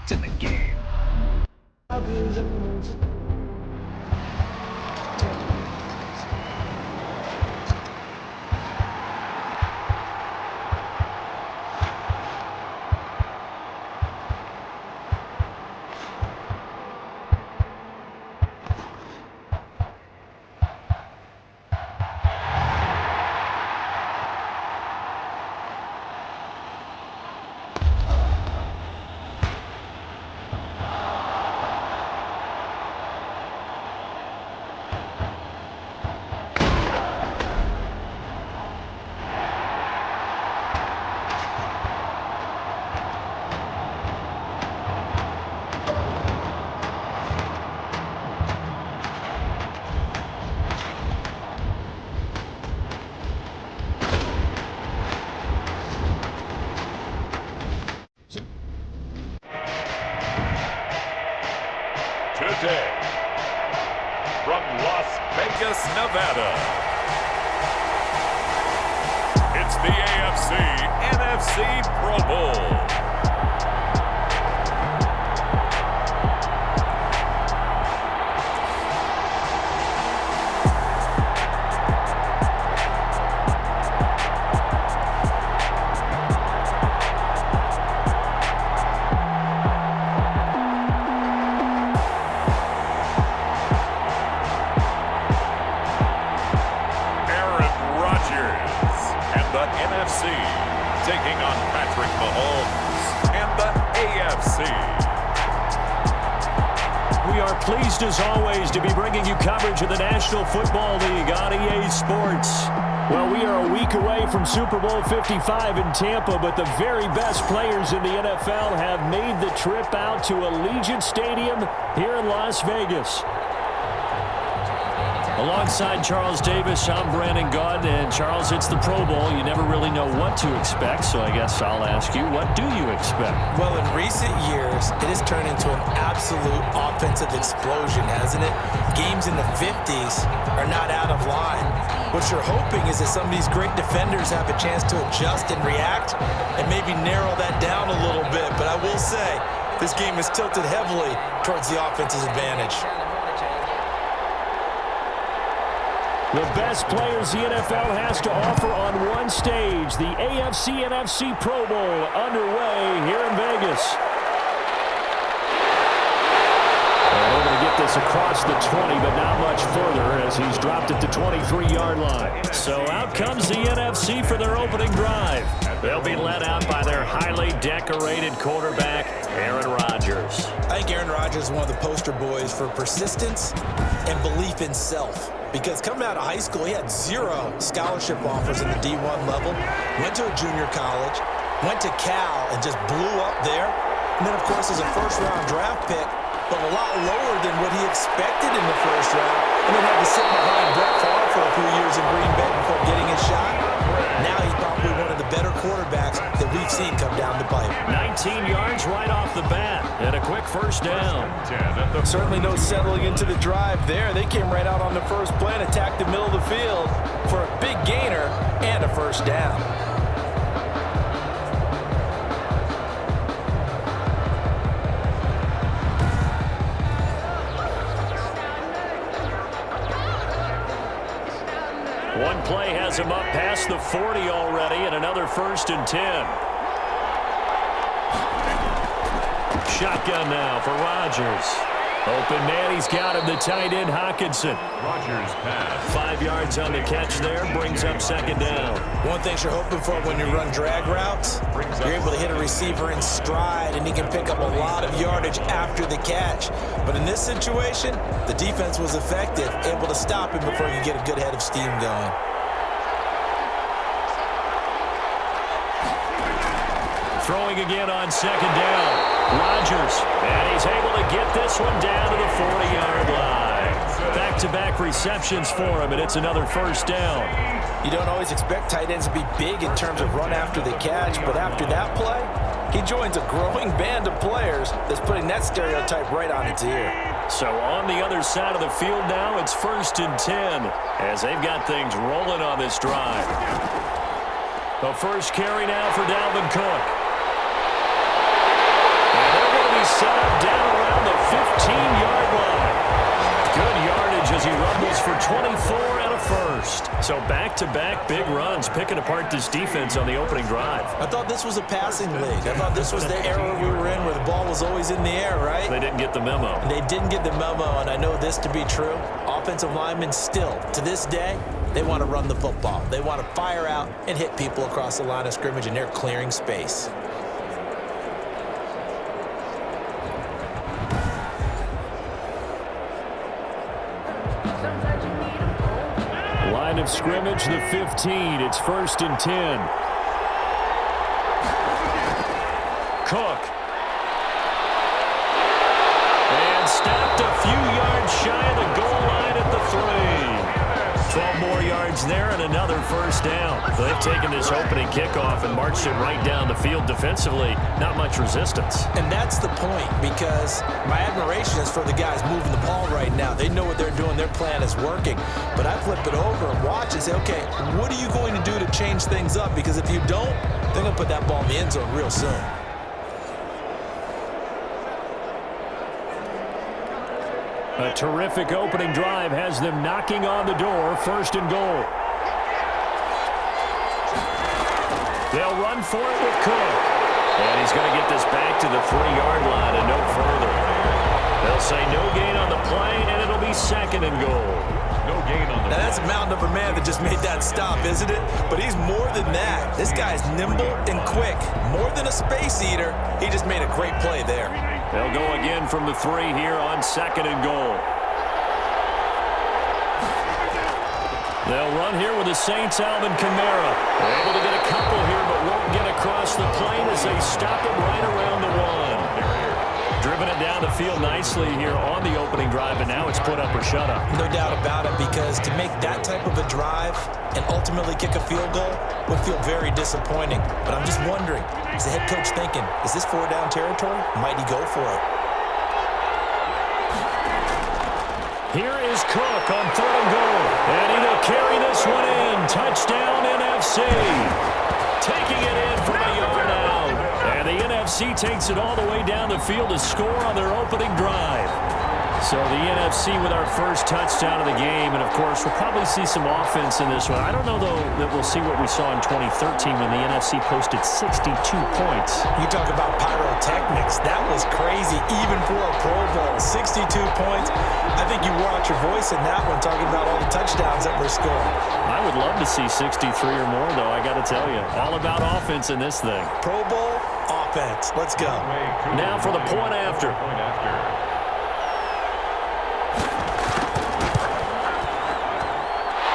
It's in the game. Today, from Las Vegas, Nevada, it's the AFC NFC Pro Bowl. NFC taking on Patrick Mahomes and the AFC. We are pleased as always to be bringing you coverage of the National Football League on EA Sports. Well, we are a week away from Super Bowl 55 in Tampa, but the very best players in the NFL have made the trip out to Allegiant Stadium here in Las Vegas. Alongside Charles Davis, I'm Brandon Gaudin, and Charles, it's the Pro Bowl. You never really know what to expect, so I guess I'll ask you, what do you expect? Well, in recent years, it has turned into an absolute offensive explosion, hasn't it? Games in the 50s are not out of line. What you're hoping is that some of these great defenders have a chance to adjust and react and maybe narrow that down a little bit. But I will say, this game is tilted heavily towards the offense's advantage. The best players the NFL has to offer on one stage. The AFC NFC Pro Bowl underway here in Vegas. Able to get this across the 20, but not much further as he's dropped it to 23-yard line. So out comes the NFC for their opening drive. They'll be led out by their highly decorated quarterback, Aaron Rodgers. I think Aaron Rodgers is one of the poster boys for persistence and belief in self. Because coming out of high school, he had 0 scholarship offers in the D1 level, went to a junior college, went to Cal, and just blew up there. And then, of course, as a first-round draft pick, but a lot lower than what he expected in the first round, and then had to sit behind Brett Favre for a few years in Green Bay before getting his shot. Now he's probably one of the better quarterbacks that we've seen come down the pipe. 19 yards right off the bat, and a quick first down. Certainly no settling into the drive there. They came right out on the first play and attacked the middle of the field for a big gainer and a first down. One play has him up past the 40 already, and another 1st and 10. Shotgun now for Rodgers. Open man, he's got him, the tight end Hockenson. Rodgers pass. 5 yards on the catch there, brings up 2nd down. One thing you're hoping for when you run drag routes, you're able to hit a receiver in stride, and he can pick up a lot of yardage after the catch. But in this situation, the defense was effective, able to stop him before he could get a good head of steam going. Throwing again on 2nd down. Rodgers, and he's able to get this one down to the 40-yard line. Back-to-back receptions for him, and it's another 1st down. You don't always expect tight ends to be big in terms of run after the catch, but after that play, he joins a growing band of players that's putting that stereotype right on its ear. So on the other side of the field now, it's 1st and 10 as they've got things rolling on this drive. The first carry now for Dalvin Cook. is set up down around the 15-yard line. Good yardage as he rumbles for 24 and a first. So back-to-back big runs, picking apart this defense on the opening drive. I thought this was a passing league. I thought this was the era we were in where the ball was always in the air, right? They didn't get the memo. They didn't get the memo, and I know this to be true. Offensive linemen still, to this day, they want to run the football. They want to fire out and hit people across the line of scrimmage, and they're clearing space. Line of scrimmage, the 15. It's 1st and 10. Cook. And stopped a few yards shy of the goal line at the 3. 12 more yards there and another first down. They've taken this opening kickoff and marched it right down the field defensively. Not much resistance. And that's the point, because my admiration is for the guys moving the ball right now. They know what they're doing. Their plan is working. But I flip it over and watch and say, okay, what are you going to do to change things up? Because if you don't, they're going to put that ball in the end zone real soon. A terrific opening drive has them knocking on the door. 1st and goal. They'll run for it with Cook. And he's going to get this back to the 3-yard line and no further. They'll say no gain on the play, and it'll be 2nd and goal. No gain on the Now that's a mountain of a man that just made that stop, isn't it? But he's more than that. This guy's nimble and quick. More than a space eater. He just made a great play there. They'll go again from the 3 here on 2nd and goal. They'll run here with the Saints' Alvin Kamara. They're able to get a couple here, but won't get across the plane as they stop him right around the 1. Driven it down the field nicely here on the opening drive, and now it's put up or shut up. No doubt about it, because to make that type of a drive and ultimately kick a field goal would feel very disappointing. But I'm just wondering, is the head coach thinking, is this 4-down territory? Might he go for it? Here is Cook on 3rd and goal. And he will carry this one in. Touchdown, NFC. Taking it in from a yard out. And the NFC takes it all the way down the field to score on their opening drive. So the NFC with our first touchdown of the game. And, of course, we'll probably see some offense in this one. I don't know, though, that we'll see what we saw in 2013 when the NFC posted 62 points. You talk about pyrotechnics. That was crazy, even for a Pro Bowl. 62 points. I think you wore out your voice in that one, talking about all the touchdowns that were scored. I would love to see 63 or more, though, I got to tell you. All about offense in this thing. Pro Bowl offense. Let's go. Now for the point after.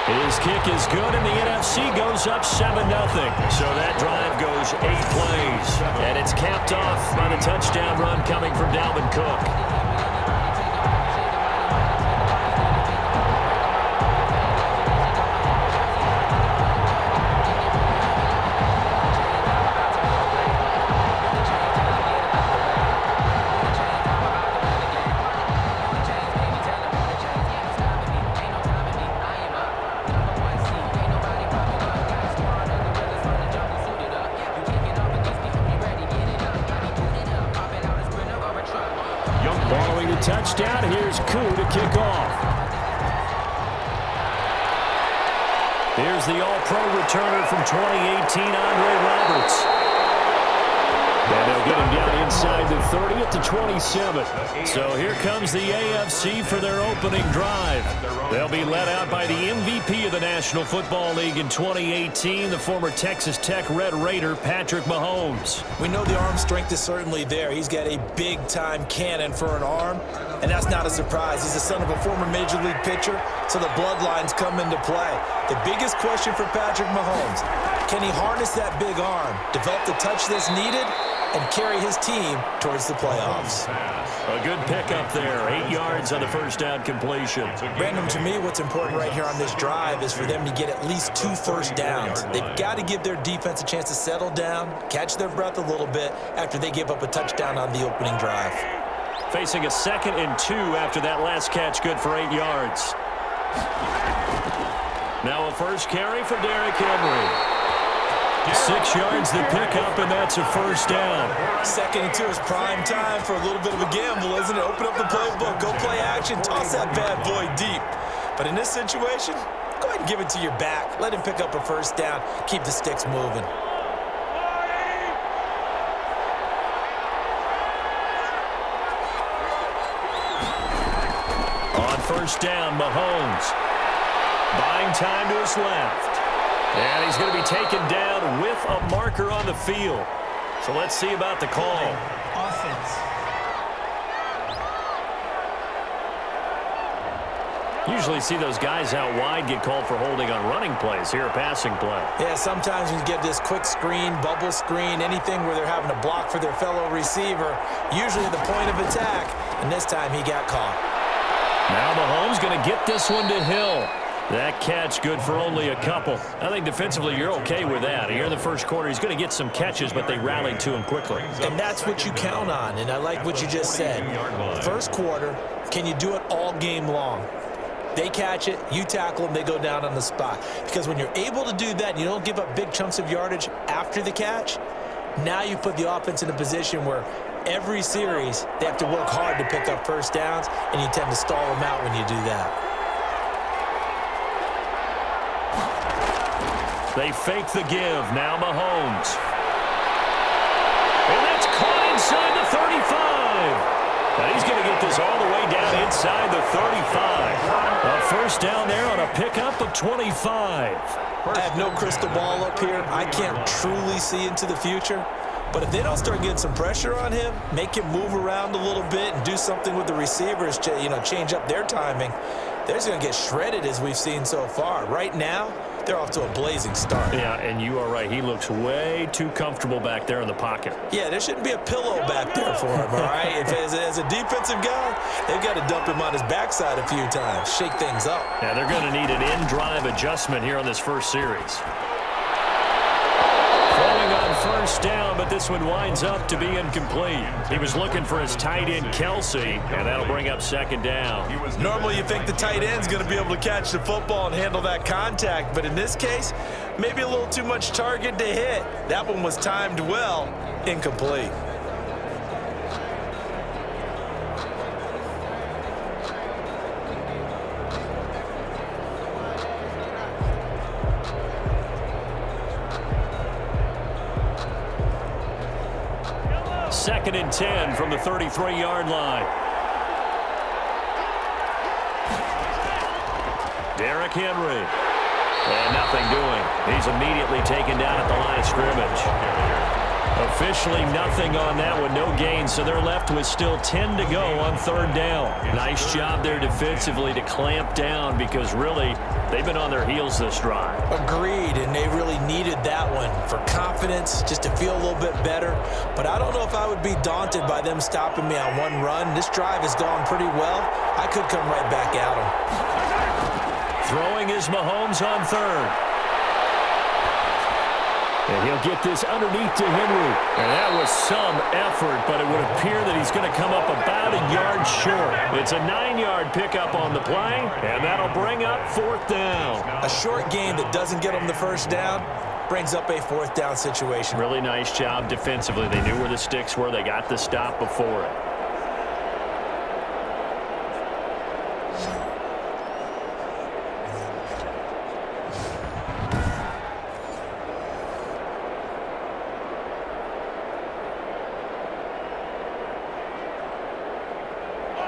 His kick is good, and the NFC goes up 7-0. So that drive goes 8 plays. And it's capped off by the touchdown run coming from Dalvin Cook. Touchdown. Here's Koo to kick off. Here's the All-Pro returner from 2018, Andre Roberts. And they'll get him down inside the 30 at the 27. So here comes the AFC for their opening drive. They'll be led out by the MVP of the National Football League in 2018, the former Texas Tech Red Raider, Patrick Mahomes. We know the arm strength is certainly there. He's got a big-time cannon for an arm, and that's not a surprise. He's the son of a former Major League pitcher, so the bloodlines come into play. The biggest question for Patrick Mahomes, can he harness that big arm, develop the touch that's needed, and carry his team towards the playoffs? A good pickup there. 8 yards on the first down completion. Brandon, to me, what's important right here on this drive is for them to get at least 2 first downs. They've got to give their defense a chance to settle down, catch their breath a little bit after they give up a touchdown on the opening drive. Facing a 2nd and 2 after that last catch, good for 8 yards. Now a first carry for Derrick Henry. 6 yards the pickup, and that's a first down. 2nd and 2 is prime time for a little bit of a gamble, isn't it? Open up the playbook, go play action, toss that bad boy deep. But in this situation, go ahead and give it to your back. Let him pick up a first down. Keep the sticks moving. On first down, Mahomes buying time to his left. And he's going to be taken down with a marker on the field. So let's see about the call. Offense. Usually see those guys out wide get called for holding on running plays. Here, a passing play. Yeah, sometimes when you get this quick screen, bubble screen, anything where they're having to block for their fellow receiver, usually the point of attack, and this time he got caught. Now Mahomes going to get this one to Hill. That catch good for only a couple. I think defensively you're okay with that. Here in the first quarter, he's going to get some catches, but they rallied to him quickly. And that's what you count on, and I like what you just said. First quarter, can you do it all game long? They catch it, you tackle them, they go down on the spot. Because when you're able to do that and you don't give up big chunks of yardage after the catch, now you put the offense in a position where every series they have to work hard to pick up first downs, and you tend to stall them out when you do that. They fake the give. Now Mahomes. And that's caught inside the 35. Now he's going to get this all the way down inside the 35. A first down there on a pickup of 25. I have no crystal ball up here. I can't truly see into the future. But if they don't start getting some pressure on him, make him move around a little bit and do something with the receivers, change up their timing, they're just going to get shredded as we've seen so far. Right now, they're off to a blazing start. Yeah, and you are right. He looks way too comfortable back there in the pocket. Yeah, there shouldn't be a pillow back there for him, all right? If as a defensive guy, they've got to dump him on his backside a few times, shake things up. Yeah, they're going to need an in-drive adjustment here on this first series. Throwing on first down, but this one winds up to be incomplete. He was looking for his tight end, Kelsey, and that'll bring up second down. Normally you think the tight end's going to be able to catch the football and handle that contact, but in this case, maybe a little too much target to hit. That one was timed well, incomplete. Second and 10 from the 33-yard line. Derrick Henry. And nothing doing. He's immediately taken down at the line of scrimmage. Officially nothing on that one, no gain, so they're left with still 10 to go on third down. Nice job there defensively to clamp down because really they've been on their heels this drive. Agreed, and they really needed that one for confidence, just to feel a little bit better. But I don't know if I would be daunted by them stopping me on one run. This drive has gone pretty well. I could come right back at them. Throwing is Mahomes on third. And he'll get this underneath to Henry. And that was some effort, but it would appear that he's going to come up about a yard short. It's a 9-yard pickup on the play, and that'll bring up fourth down. A short gain that doesn't get them the first down brings up a fourth down situation. Really nice job defensively. They knew where the sticks were. They got the stop before it.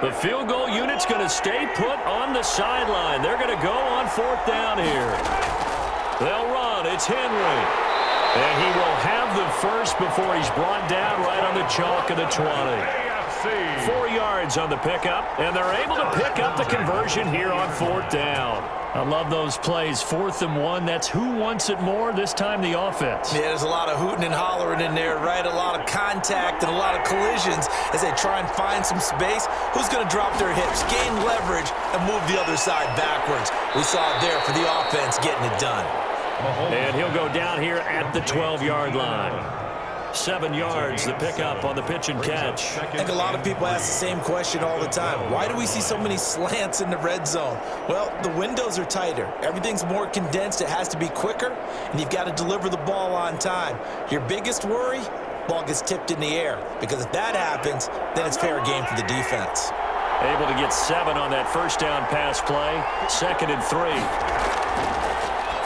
The field goal unit's going to stay put on the sideline. They're going to go on fourth down here. They'll run. It's Henry. And he will have the first before he's brought down right on the chalk of the 20. 4 yards on the pickup, and they're able to pick up the conversion here on fourth down. I love those plays. 4th and 1. That's who wants it more, this time the offense. Yeah, there's a lot of hooting and hollering in there, right? A lot of contact and a lot of collisions as they try and find some space. Who's going to drop their hips, gain leverage, and move the other side backwards? We saw it there for the offense getting it done. And he'll go down here at the 12-yard line. 7 yards, the pickup on the pitch and catch. I think a lot of people ask the same question all the time. Why do we see so many slants in the red zone? Well, the windows are tighter. Everything's more condensed. It has to be quicker, and you've got to deliver the ball on time. Your biggest worry? Ball gets tipped in the air, because if that happens, then it's fair game for the defense. Able to get 7 on that first down pass play. 2nd and 3.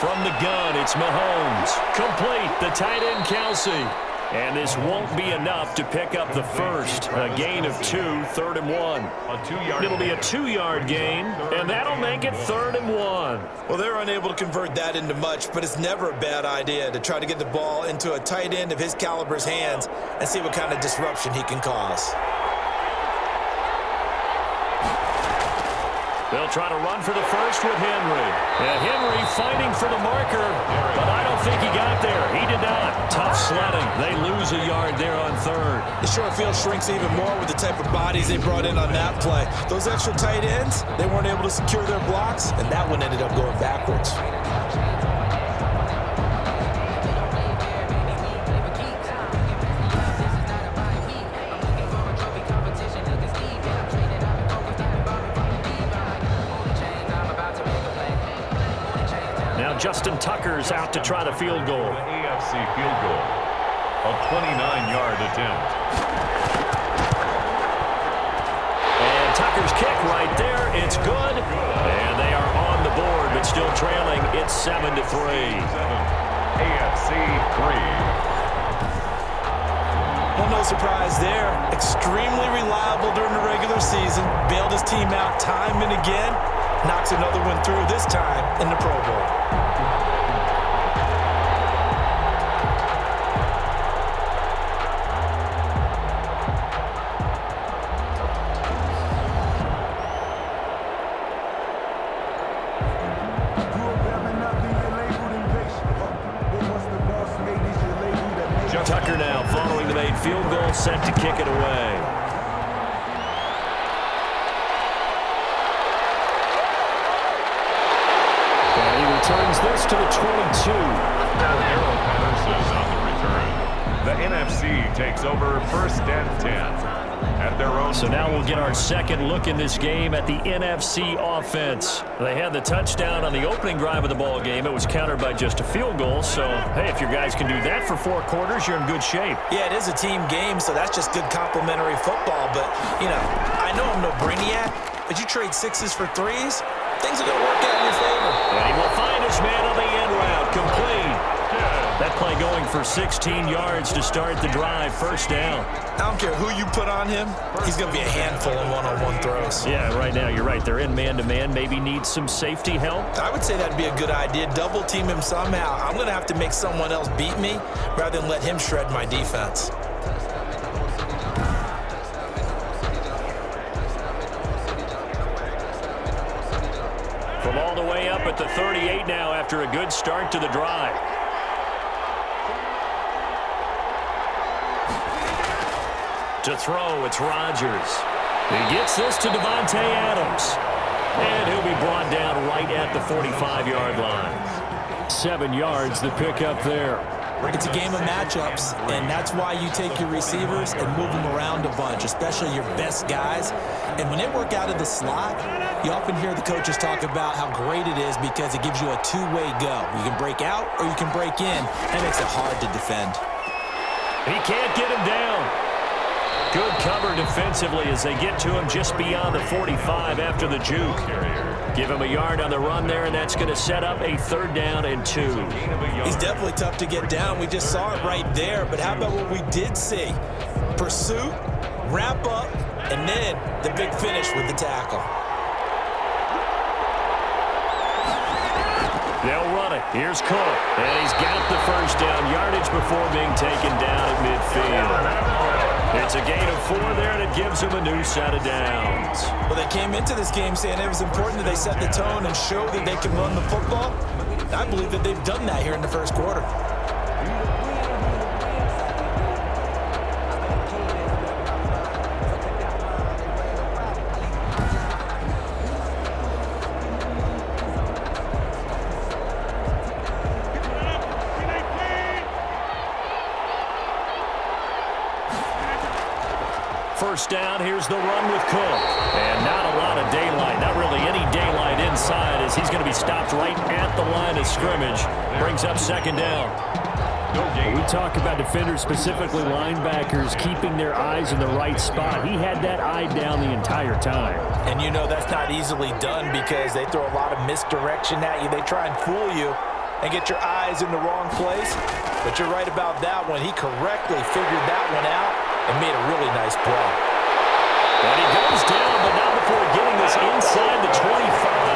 From the gun, it's Mahomes. Complete, the tight end Kelsey. And this won't be enough to pick up the first. A gain of 2, 3rd and 1. It'll be a 2-yard gain, and that'll make it 3rd and 1. Well, they're unable to convert that into much, but it's never a bad idea to try to get the ball into a tight end of his caliber's hands and see what kind of disruption he can cause. They'll try to run for the first with Henry. And Henry fighting for the marker, but I don't think he got there. He did not. Tough sledding. They lose a yard there on 3rd. The short field shrinks even more with the type of bodies they brought in on that play. Those extra tight ends, they weren't able to secure their blocks, and that one ended up going backwards. Justin Tucker's out to try the field goal. The AFC field goal. A 29-yard attempt. And Tucker's kick right there. It's good. And they are on the board, but still trailing. It's 7-3. AFC 3. Well, no surprise there. Extremely reliable during the regular season. Bailed his team out time and again. Knocks another one through, this time in the Pro Bowl. Tucker now following the made field goal, set to kick it away. And he returns this to the 22. Arrow Patterson's on the return. The NFC takes over 1st and 10. At their own. So now we'll get our second look in this game at the NFC offense. They had the touchdown on the opening drive of the ball game. It was countered by just a field goal. So, hey, if your guys can do that for 4 quarters, you're in good shape. Yeah, it is a team game, so that's just good complimentary football. But, you know, I know I'm no brainiac, but you trade 6s for 3s, things are going to work out in your favor. And he will find his man on the end route. Complete. That play going for 16 yards to start the drive. 1st down. I don't care who you put on him. He's going to be a handful in one-on-one throws. Yeah, right now you're right. They're in man-to-man. Maybe need some safety help. I would say that'd be a good idea. Double team him somehow. I'm going to have to make someone else beat me rather than let him shred my defense. From all the way up at the 38 now after a good start to the drive. To throw, it's Rodgers. He gets this to Devontae Adams. And he'll be brought down right at the 45-yard line. 7 yards, the pickup there. It's a game of matchups, and that's why you take your receivers and move them around a bunch, especially your best guys. And when they work out of the slot, you often hear the coaches talk about how great it is because it gives you a two-way go. You can break out or you can break in. That makes it hard to defend. He can't get him down. Good cover defensively as they get to him just beyond the 45 after the juke. Give him a yard on the run there, and that's going to set up a 3rd down and 2. He's definitely tough to get down. We just saw it right there. But how about what we did see? Pursuit, wrap up, and then the big finish with the tackle. They'll run it. Here's Cook. And he's got the 1st down yardage before being taken down at midfield. It's a gain of 4 there, and it gives them a new set of downs. Well, they came into this game saying it was important that they set the tone and show that they can run the football. I believe that they've done that here in the 1st quarter. first down. Here's the run with Cook. And not a lot of daylight, not really any daylight inside, as he's going to be stopped right at the line of scrimmage. Brings up second down. We talk about defenders, specifically linebackers, keeping their eyes in the right spot. He had that eye down the entire time. And you know that's not easily done because they throw a lot of misdirection at you. They try and fool you and get your eyes in the wrong place. But you're right about that one. He correctly figured that one out and made a really nice play. And he goes down, but not before getting this inside the 25.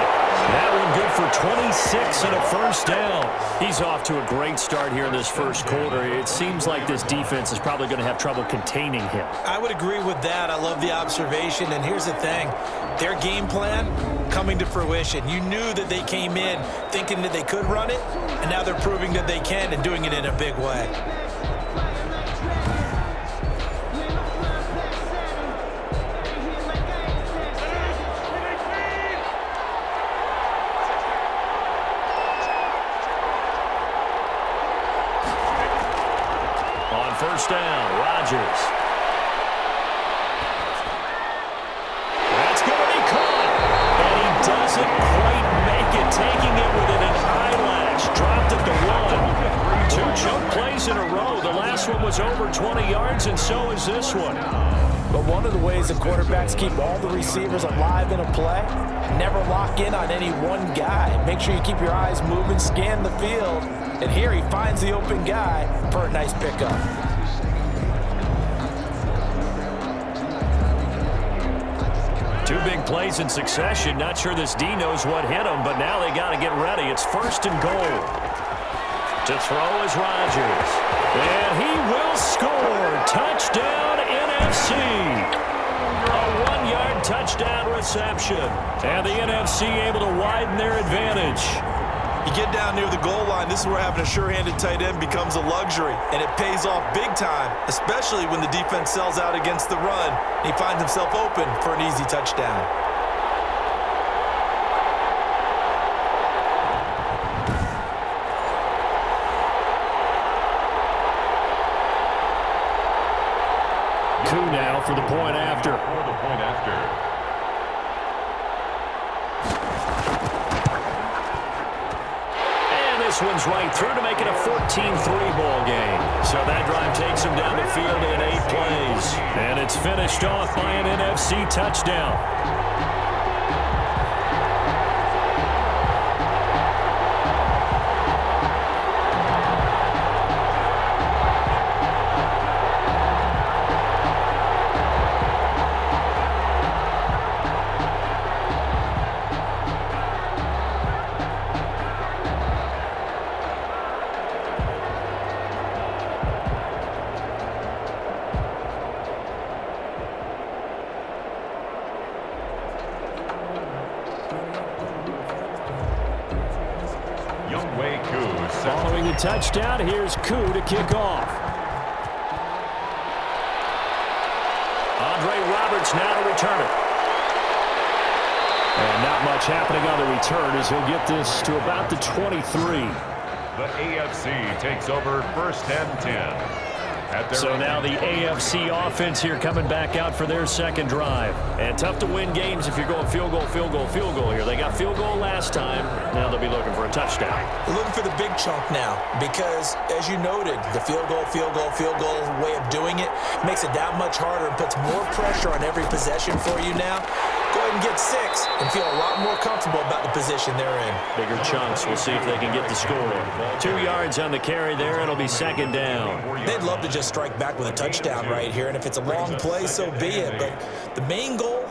That one good for 26 and a first down. He's off to a great start here in this first quarter. It seems like this defense is probably going to have trouble containing him. I would agree with that. I love the observation. And here's the thing. Their game plan coming to fruition. You knew that they came in thinking that they could run it, and now they're proving that they can and doing it in a big way. First down, Rodgers. That's going to be caught. And he doesn't quite make it, taking it within an eyelash. Dropped at the 1. 2 choke plays in a row. The last one was over 20 yards, and so is this one. But one of the ways the quarterbacks keep all the receivers alive in a play, never lock in on any one guy. Make sure you keep your eyes moving, scan the field. And here he finds the open guy for a nice pickup. Two big plays in succession. Not sure this D knows what hit him, but now they got to get ready. It's first and goal. To throw is Rodgers. And he will score. Touchdown, NFC. A 1-yard touchdown reception. And the NFC able to widen their advantage. You get down near the goal line, this is where having a sure-handed tight end becomes a luxury, and it pays off big time, especially when the defense sells out against the run. He finds himself open for an easy touchdown. Coup now for the point after. This one's right through to make it a 14-3 ball game. So that drive takes him down the field in 8 plays. And it's finished off by an NFC touchdown. Following the touchdown, here's Koo to kick off. Andre Roberts now to return it. And not much happening on the return as he'll get this to about the 23. The AFC takes over first and 10. So now the AFC offense here coming back out for their second drive. And tough to win games if you're going field goal, field goal, field goal here. They got field goal last time. Now they'll be looking for a touchdown. They're looking for the big chunk now because, as you noted, the field goal way of doing it makes it that much harder and puts more pressure on every possession for you now. Go ahead and get 6 and feel a lot more comfortable about the position they're in. Bigger chunks. We'll see if they can get the score. 2 yards on the carry there. It'll be second down. They'd love to just strike back with a touchdown right here, and if it's a long play, so be it. But the main goal,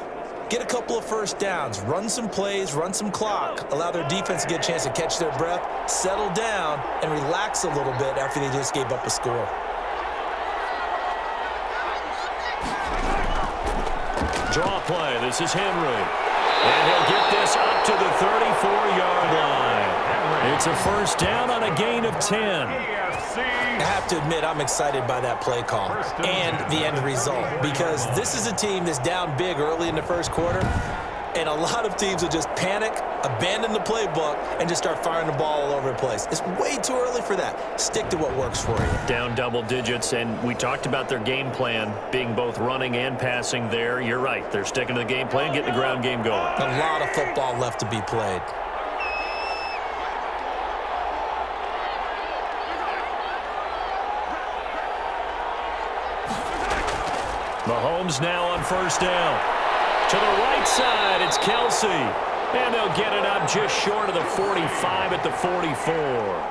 get a couple of first downs, run some plays, run some clock, allow their defense to get a chance to catch their breath, settle down, and relax a little bit after they just gave up a score. Draw play. This is Henry. And he'll get this up to the 34-yard line. It's a first down on a gain of 10. I have to admit, I'm excited by that play call and the end result because this is a team that's down big early in the first quarter. And a lot of teams will just panic, abandon the playbook, and just start firing the ball all over the place. It's way too early for that. Stick to what works for you. Down double digits, and we talked about their game plan being both running and passing there. You're right. They're sticking to the game plan, getting the ground game going. A lot of football left to be played. Mahomes now on first down. To the right side, it's Kelsey. And they'll get it up just short of the 45 at the 44.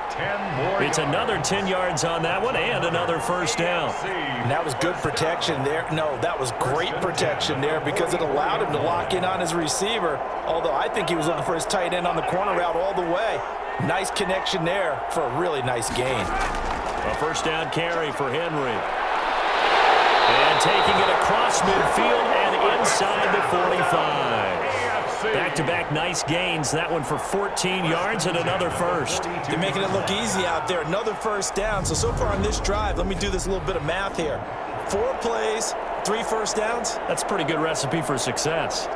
10 more. It's another 10 yards on that one and another first down. And that was good protection there. No, that was great protection there because it allowed him to lock in on his receiver. Although I think he was looking for his tight end on the corner route all the way. Nice connection there for a really nice gain. A first down carry for Henry. And taking it across midfield and inside the 45. Back-to-back nice gains. That one for 14 yards and another first. They're making it look easy out there. Another first down. So far on this drive, let me do this little bit of math here. 4 plays, 3 first downs. That's a pretty good recipe for success.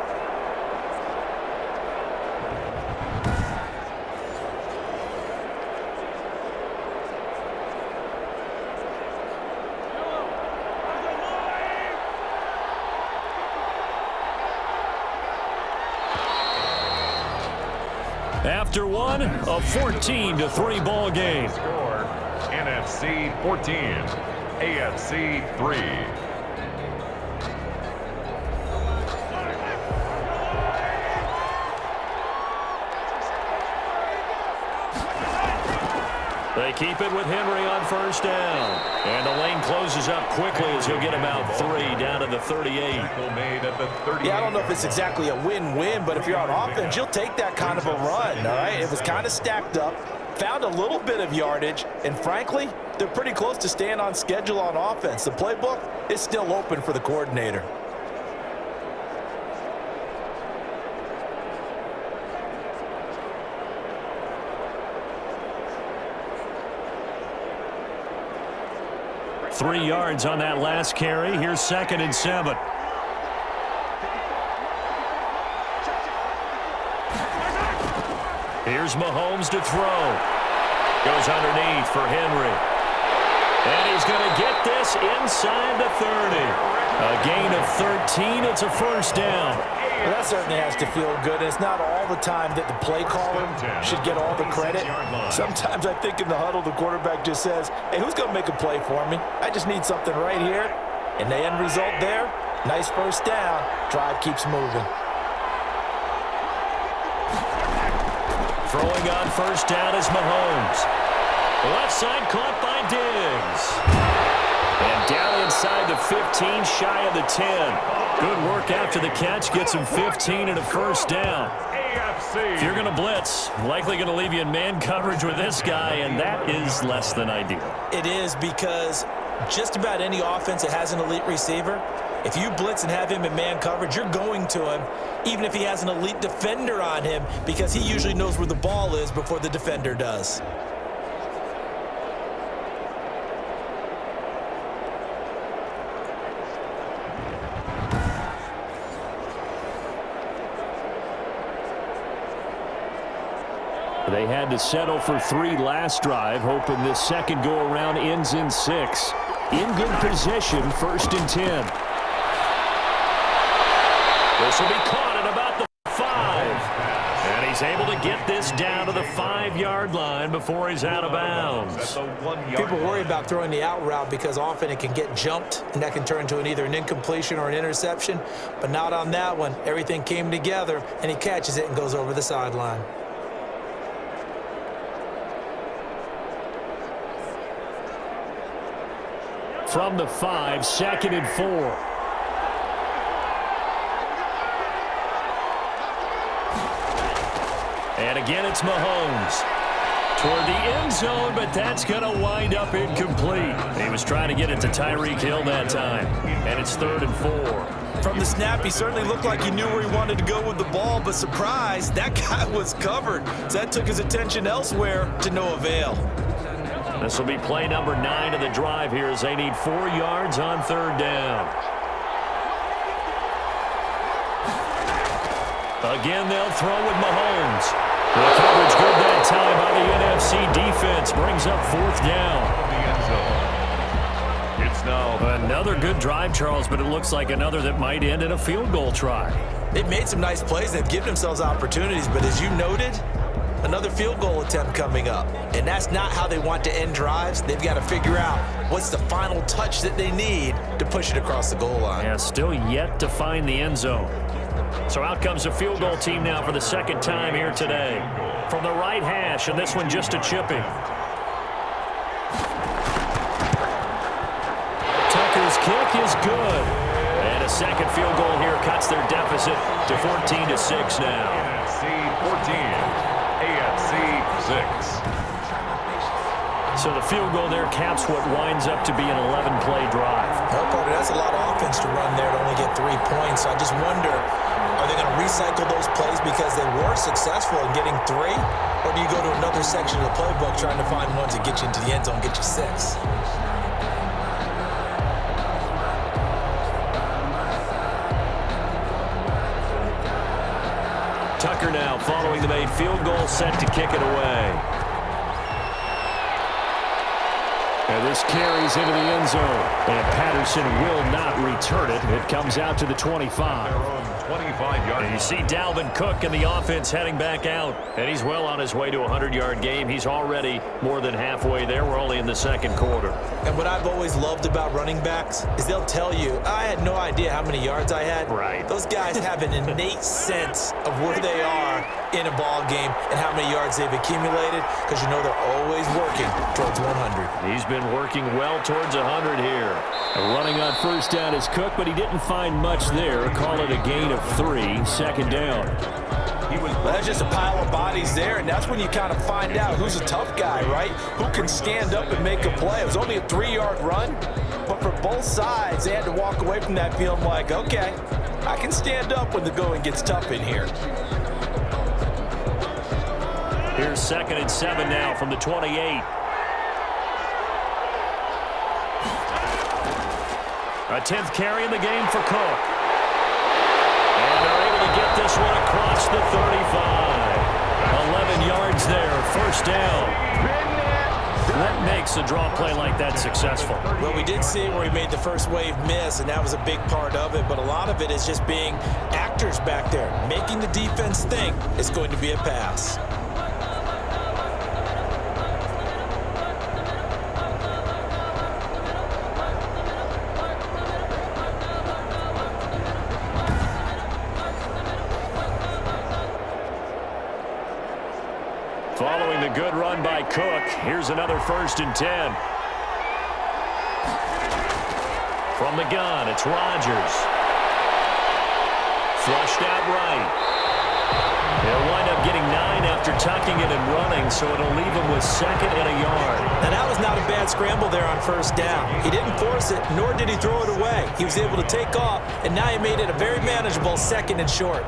After one, a 14-3 ball game. Score, NFC 14, AFC 3. They keep it with Henry on first down. And the lane closes up quickly as he'll get about 3 down to the 38. Yeah, I don't know if it's exactly a win-win, but if you're on offense, you'll take that kind of a run, all right? It was kind of stacked up, found a little bit of yardage, and frankly, they're pretty close to staying on schedule on offense. The playbook is still open for the coordinator. Three yards on that last carry. Here's 2nd and 7. Here's Mahomes to throw. Goes underneath for Henry. And he's going to get this inside the 30. A gain of 13. It's a first down. Well, that certainly has to feel good. It's not all the time that the play caller should get all the credit. Sometimes I think in the huddle, the quarterback just says, hey, who's going to make a play for me? I just need something right here. And the end result there, nice first down. Drive keeps moving. Throwing on first down is Mahomes. Left side caught by Diggs. And down inside the 15, shy of the 10. Good work after the catch. Gets him 15 and a first down. If you're going to blitz, likely going to leave you in man coverage with this guy, and that is less than ideal. It is because just about any offense that has an elite receiver, if you blitz and have him in man coverage, you're going to him, even if he has an elite defender on him, because he usually knows where the ball is before the defender does. They had to settle for 3 last drive, hoping this second go-around ends in 6. In good position, 1st and 10. This will be caught at about the 5. And he's able to get this down to the 5-yard line before he's out of bounds. People worry about throwing the out route because often it can get jumped, and that can turn into either an incompletion or an interception. But not on that one. Everything came together, and he catches it and goes over the sideline. From the 5, 2nd and 4. And again, it's Mahomes. Toward the end zone, but that's going to wind up incomplete. He was trying to get it to Tyreek Hill that time. And it's 3rd and 4. From the snap, he certainly looked like he knew where he wanted to go with the ball, but surprise, that guy was covered. So that took his attention elsewhere to no avail. This will be play number 9 of the drive here as they need 4 yards on 3rd down. Again, they'll throw with Mahomes. The coverage good that time by the NFC defense. Brings up 4th down. The end zone. It's now Another good drive, Charles, but it looks like another that might end in a field goal try. They've made some nice plays. They've given themselves opportunities, but as you noted, another field goal attempt coming up. And that's not how they want to end drives. They've got to figure out what's the final touch that they need to push it across the goal line. Yeah, still yet to find the end zone. So out comes the field goal team now for the 2nd time here today. From the right hash, and this one just a chipping. Tucker's kick is good. And a second field goal here cuts their deficit to 14-6 now. NFC 14, AFC 6. So the field goal there caps what winds up to be an 11-play drive. Well, Carter, that's a lot of offense to run there to only get 3 points. So I just wonder, are they going to recycle those plays because they were successful in getting 3? Or do you go to another section of the playbook trying to find one to get you into the end zone, get you 6? Tucker now following the made field goal, set to kick it away. And this carries into the end zone. And Patterson will not return it. It comes out to the 25. Their own 25-yard And you see Dalvin Cook and the offense heading back out. And he's well on his way to a 100-yard game. He's already more than halfway there. We're only in the 2nd quarter. And what I've always loved about running backs is they'll tell you, I had no idea how many yards I had. Right. Those guys have an innate sense of where they are in a ball game and how many yards they've accumulated because you know they're always working towards 100. He's been working well towards 100 here. Running on 1st down is Cook, but he didn't find much there. Call it a gain of 3, 2nd down. That's just a pile of bodies there, and that's when you kind of find out who's a tough guy, right? Who can stand up and make a play. It was only a 3-yard run, but for both sides, they had to walk away from that field like, okay, I can stand up when the going gets tough in here. Here's 2nd and 7 now from the 28. A 10th carry in the game for Cook. And they're able to get this one across the 35. 11 yards there, 1st down. What makes a draw play like that successful? Well, we did see where he made the first wave miss, and that was a big part of it, but a lot of it is just being actors back there, making the defense think it's going to be a pass. Following the good run by Cook, here's another 1st and 10. From the gun, it's Rodgers. Flushed out right. They'll wind up getting 9 after tucking it and running, so it'll leave him with 2nd and a yard. Now, that was not a bad scramble there on 1st down. He didn't force it, nor did he throw it away. He was able to take off, and now he made it a very manageable 2nd and short.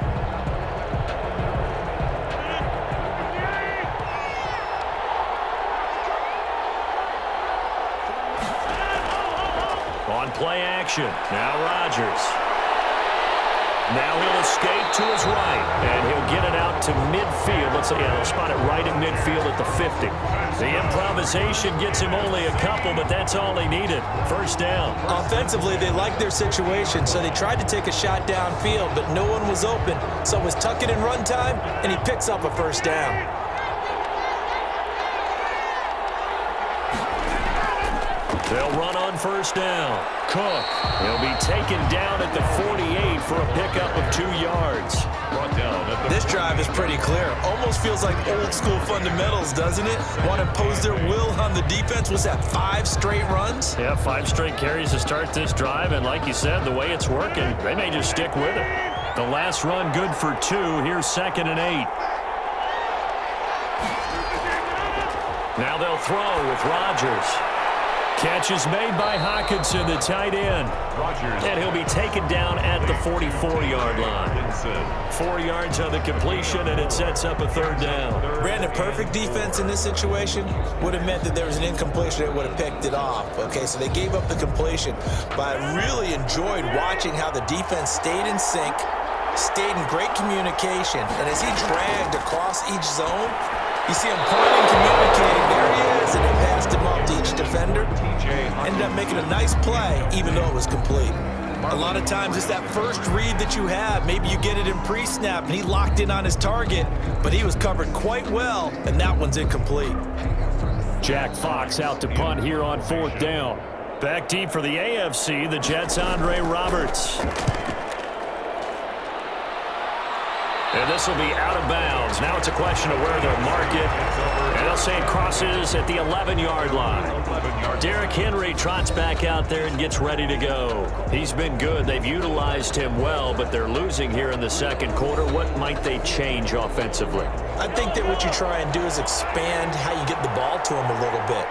On play action, now Rodgers. Now he'll escape to his right, and he'll get it out to midfield. Let's say, they'll spot it right in midfield at the 50. The improvisation gets him only a couple, but that's all he needed. 1st down. Offensively, they liked their situation, so they tried to take a shot downfield, but no one was open. So it was tuck it in run time, and he picks up a 1st down. They'll run on 1st down. Cook. He'll be taken down at the 48 for a pickup of 2 yards. brought down at the... This drive is pretty clear. Almost feels like old school fundamentals, doesn't it? Want to impose their will on the defense. Was that 5 straight runs? Yeah, 5 straight carries to start this drive, and like you said, the way it's working, they may just stick with it. The last run good for 2. Here's 2nd and 8. Now they'll throw with Rodgers. Catch is made by Hockenson, the tight end. Rodgers. And he'll be taken down at the 44-yard line. 4 yards on the completion, and it sets up a 3rd down. Brandon, perfect defense in this situation would have meant that there was an incompletion that would have picked it off. Okay, so they gave up the completion. But I really enjoyed watching how the defense stayed in sync, stayed in great communication, and as he dragged across each zone, you see him pointing, communicating, there he is, and he passed him off to each defender. Ended up making a nice play, even though it was complete. A lot of times it's that first read that you have. Maybe you get it in pre-snap, and he locked in on his target, but he was covered quite well, and that one's incomplete. Jack Fox out to punt here on 4th down. Back deep for the AFC, the Jets' Andre Roberts. And this will be out of bounds. Now it's a question of where they'll mark it. And they'll say it crosses at the 11-yard line. Derrick Henry trots back out there and gets ready to go. He's been good. They've utilized him well, but they're losing here in the second quarter. What might they change offensively? I think that what you try and do is expand how you get the ball to him a little bit.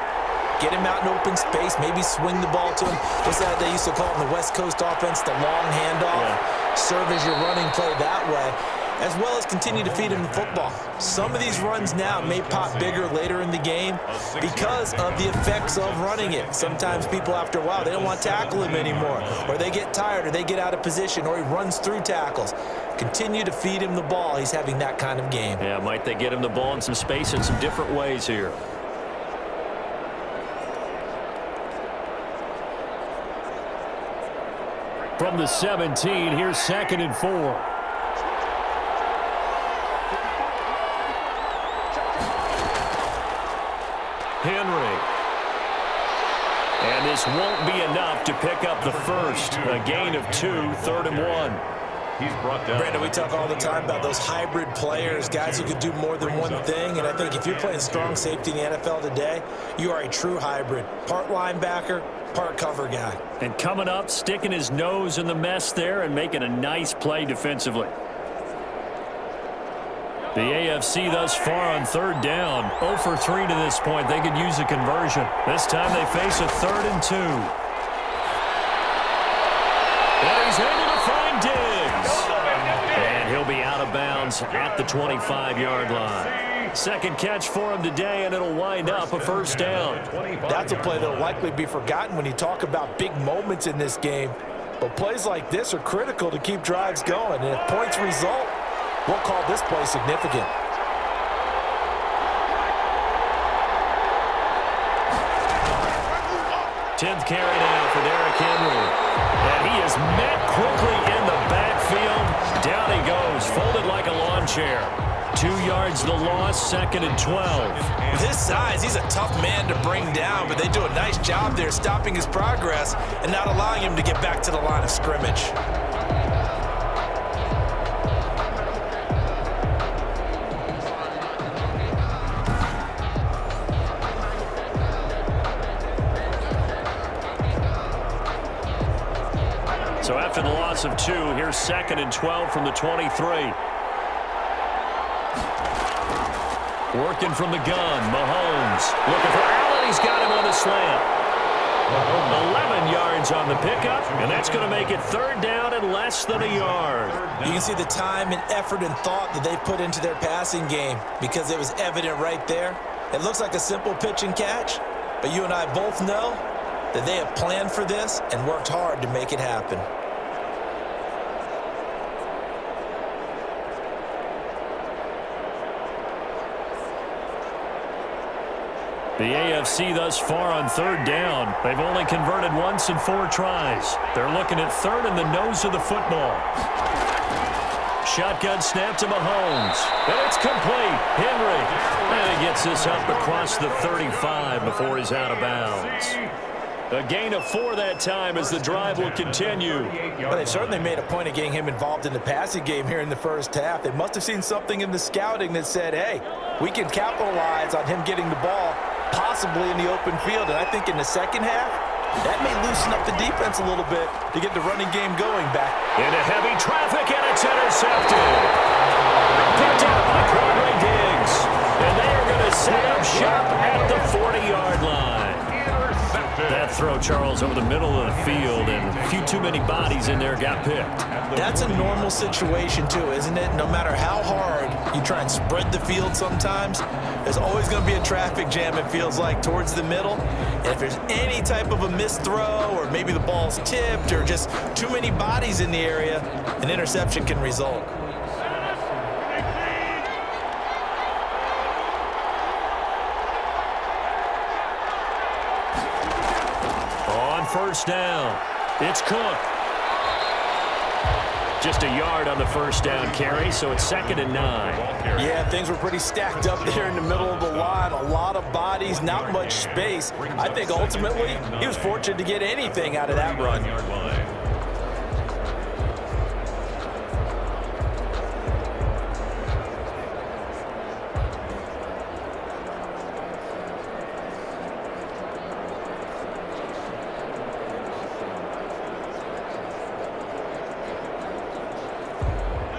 Get him out in open space, maybe swing the ball to him. What's that they used to call it in the West Coast offense, the long handoff? Yeah. Serve as your running play that way, as well as continue to feed him the football. Some of these runs now may pop bigger later in the game because of the effects of running it. Sometimes people, after a while, they don't want to tackle him anymore, or they get tired, or they get out of position, or he runs through tackles. Continue to feed him the ball. He's having that kind of game. Yeah, might they get him the ball in some space in some different ways here. From the 17, here's 2nd and 4. Henry. And this won't be enough to pick up the first. A gain of 2, 3rd and 1. He's brought down. Brandon, we talk all the time about those hybrid players, guys who could do more than one thing, and I think if you're playing strong safety in the NFL today, you are a true hybrid. Part linebacker, part cover guy. And coming up, sticking his nose in the mess there and making a nice play defensively. The AFC thus far on 3rd down. 0 for 3 to this point. They could use a conversion. This time they face a 3rd and 2. And he's able to find Diggs. And he'll be out of bounds at the 25-yard line. Second catch for him today, and it'll wind up a 1st down. That's a play that will likely be forgotten when you talk about big moments in this game. But plays like this are critical to keep drives going. And if points result, we'll call this play significant. 10th carry now for Derrick Henry. And he is met quickly in the backfield. Down he goes, folded like a lawn chair. 2 yards the loss, 2nd and 12. This size, he's a tough man to bring down, but they do a nice job there stopping his progress and not allowing him to get back to the line of scrimmage. So after the loss of 2, here's 2nd and 12 from the 23. Working from the gun, Mahomes. Looking for Allen, he's got him on the slant. 11 yards on the pickup, and that's going to make it 3rd down and less than a yard. You can see the time and effort and thought that they put into their passing game because it was evident right there. It looks like a simple pitch and catch, but you and I both know that they have planned for this and worked hard to make it happen. The AFC thus far on 3rd down. They've only converted once in 4 tries. They're looking at 3rd in the nose of the football. Shotgun snap to Mahomes. And it's complete. Henry. And he gets this up across the 35 before he's out of bounds. A gain of 4 that time as the drive will continue. Well, they've certainly made a point of getting him involved in the passing game here in the first half. They must have seen something in the scouting that said, hey, we can capitalize on him getting the ball possibly in the open field. And I think in the second half, that may loosen up the defense a little bit to get the running game going back. Into heavy traffic, and it's intercepted. Picked out by Quadri Diggs. And they are going to set up shop at the 40-yard line. That throw, Charles, over the middle of the field, and a few too many bodies in there got picked. That's a normal situation, too, isn't it? No matter how hard you try and spread the field sometimes, there's always going to be a traffic jam, it feels like, towards the middle. And if there's any type of a missed throw, or maybe the ball's tipped, or just too many bodies in the area, an interception can result. First down. It's Cook. Just a yard on the first down carry, so it's 2nd and 9. Yeah, things were pretty stacked up there in the middle of the line. A lot of bodies, not much space. I think ultimately he was fortunate to get anything out of that run.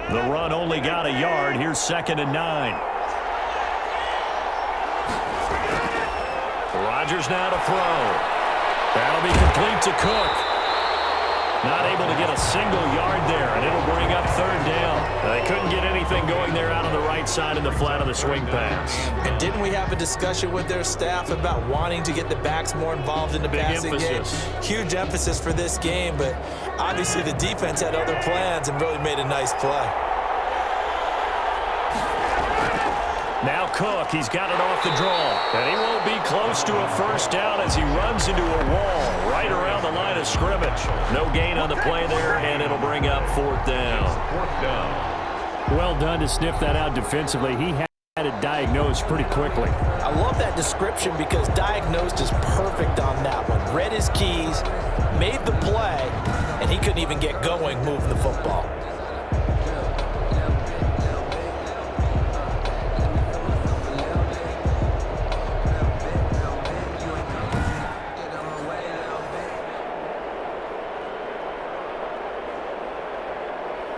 The run only got a yard. Here's 2nd and 9. Rodgers now to throw. That'll be complete to Cook. Not able to get a single yard there, and it'll bring up 3rd down. They couldn't get anything going there out on the right side in the flat of the swing pass. And didn't we have a discussion with their staff about wanting to get the backs more involved in the passing game? Huge emphasis for this game, but obviously the defense had other plans and really made a nice play. Now Cook, he's got it off the draw. And he won't be close to a first down as he runs into a wall right around the line of scrimmage. No gain on the play there, and it'll bring up 4th down. Well done to sniff that out defensively. He had it diagnosed pretty quickly. I love that description because diagnosed is perfect on that one. Read his keys, made the play, and he couldn't even get going moving the football.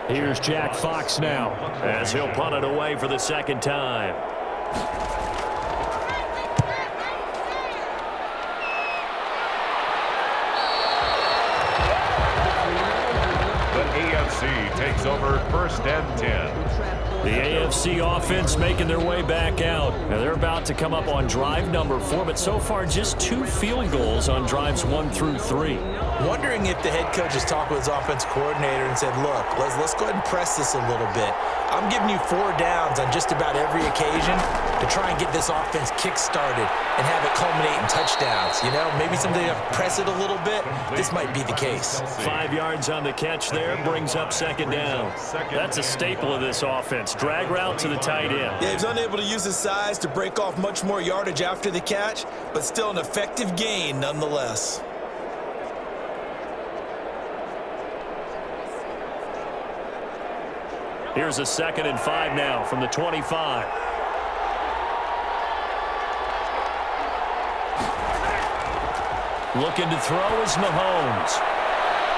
Here's Jack Fox now as he'll punt it away for the 2nd time. The AFC takes over 1st and 10. The AFC offense making their way back out. Now they're about to come up on drive number 4, but so far just 2 field goals on drives 1 through 3. Wondering if the head coach has talked with his offense coordinator and said, look, let's go ahead and press this a little bit. I'm giving you 4 downs on just about every occasion to try and get this offense kick-started and have it culminate in touchdowns. You know, maybe someday to press it a little bit. This might be the case. 5 yards on the catch there brings up 2nd down. That's a staple of this offense. Drag route to the tight end. Yeah, he was unable to use his size to break off much more yardage after the catch, but still an effective gain nonetheless. Here's a 2nd and 5 now from the 25. Looking to throw is Mahomes.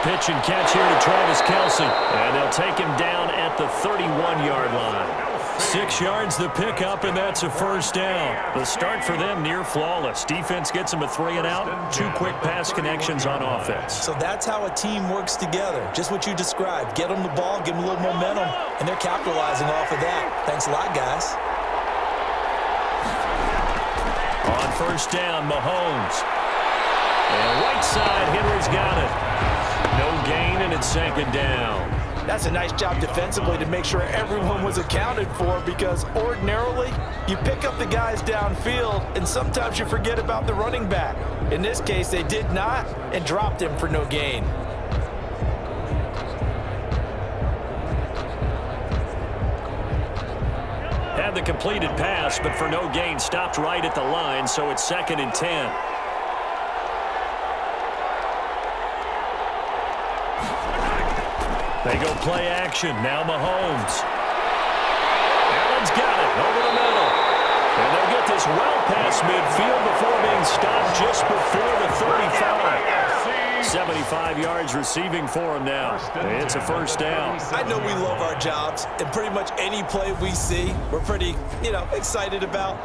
Pitch and catch here to Travis Kelce. And they'll take him down at the 31-yard line. 6 yards the pickup, and that's a first down. The start for them near flawless. Defense gets them a 3 and out. 2 quick pass connections on offense. So that's how a team works together. Just what you described. Get them the ball, give them a little momentum, and they're capitalizing off of that. Thanks a lot, guys. On first down, Mahomes. And right side, Henry's got it. No gain, and it's 2nd down. That's a nice job defensively to make sure everyone was accounted for, because ordinarily you pick up the guys downfield and sometimes you forget about the running back. In this case, they did not and dropped him for no gain. Had the completed pass, but for no gain, stopped right at the line, so it's 2nd and 10. They go play action. Now Mahomes. Allen's got it over the middle. And they'll get this well past midfield before being stopped just before the 35. 75 yards receiving for him now. It's a first down. I know we love our jobs, and pretty much any play we see, we're pretty, excited about.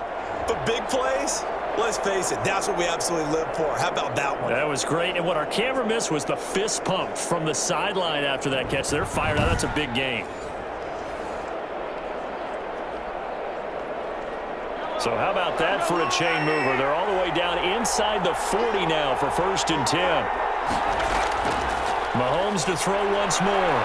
But big plays, Let's face it, that's what we absolutely live for. How about that one? That was great. And what our camera missed was the fist pump from the sideline after that catch. They're fired out. That's a big game. So how about that for a chain mover? They're all the way down inside the 40 now for 1st and 10. Mahomes to throw once more.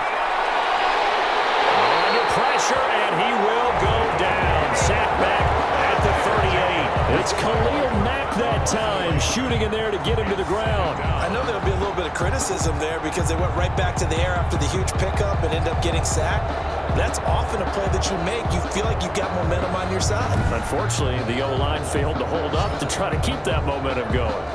Under pressure, and he will go down. Sack back at the 38. It's Khalil Mack that time, shooting in there to get him to the ground. I know there'll be a little bit of criticism there because they went right back to the air after the huge pickup and ended up getting sacked. That's often a play that you make. You feel like you've got momentum on your side. Unfortunately, the O-line failed to hold up to try to keep that momentum going.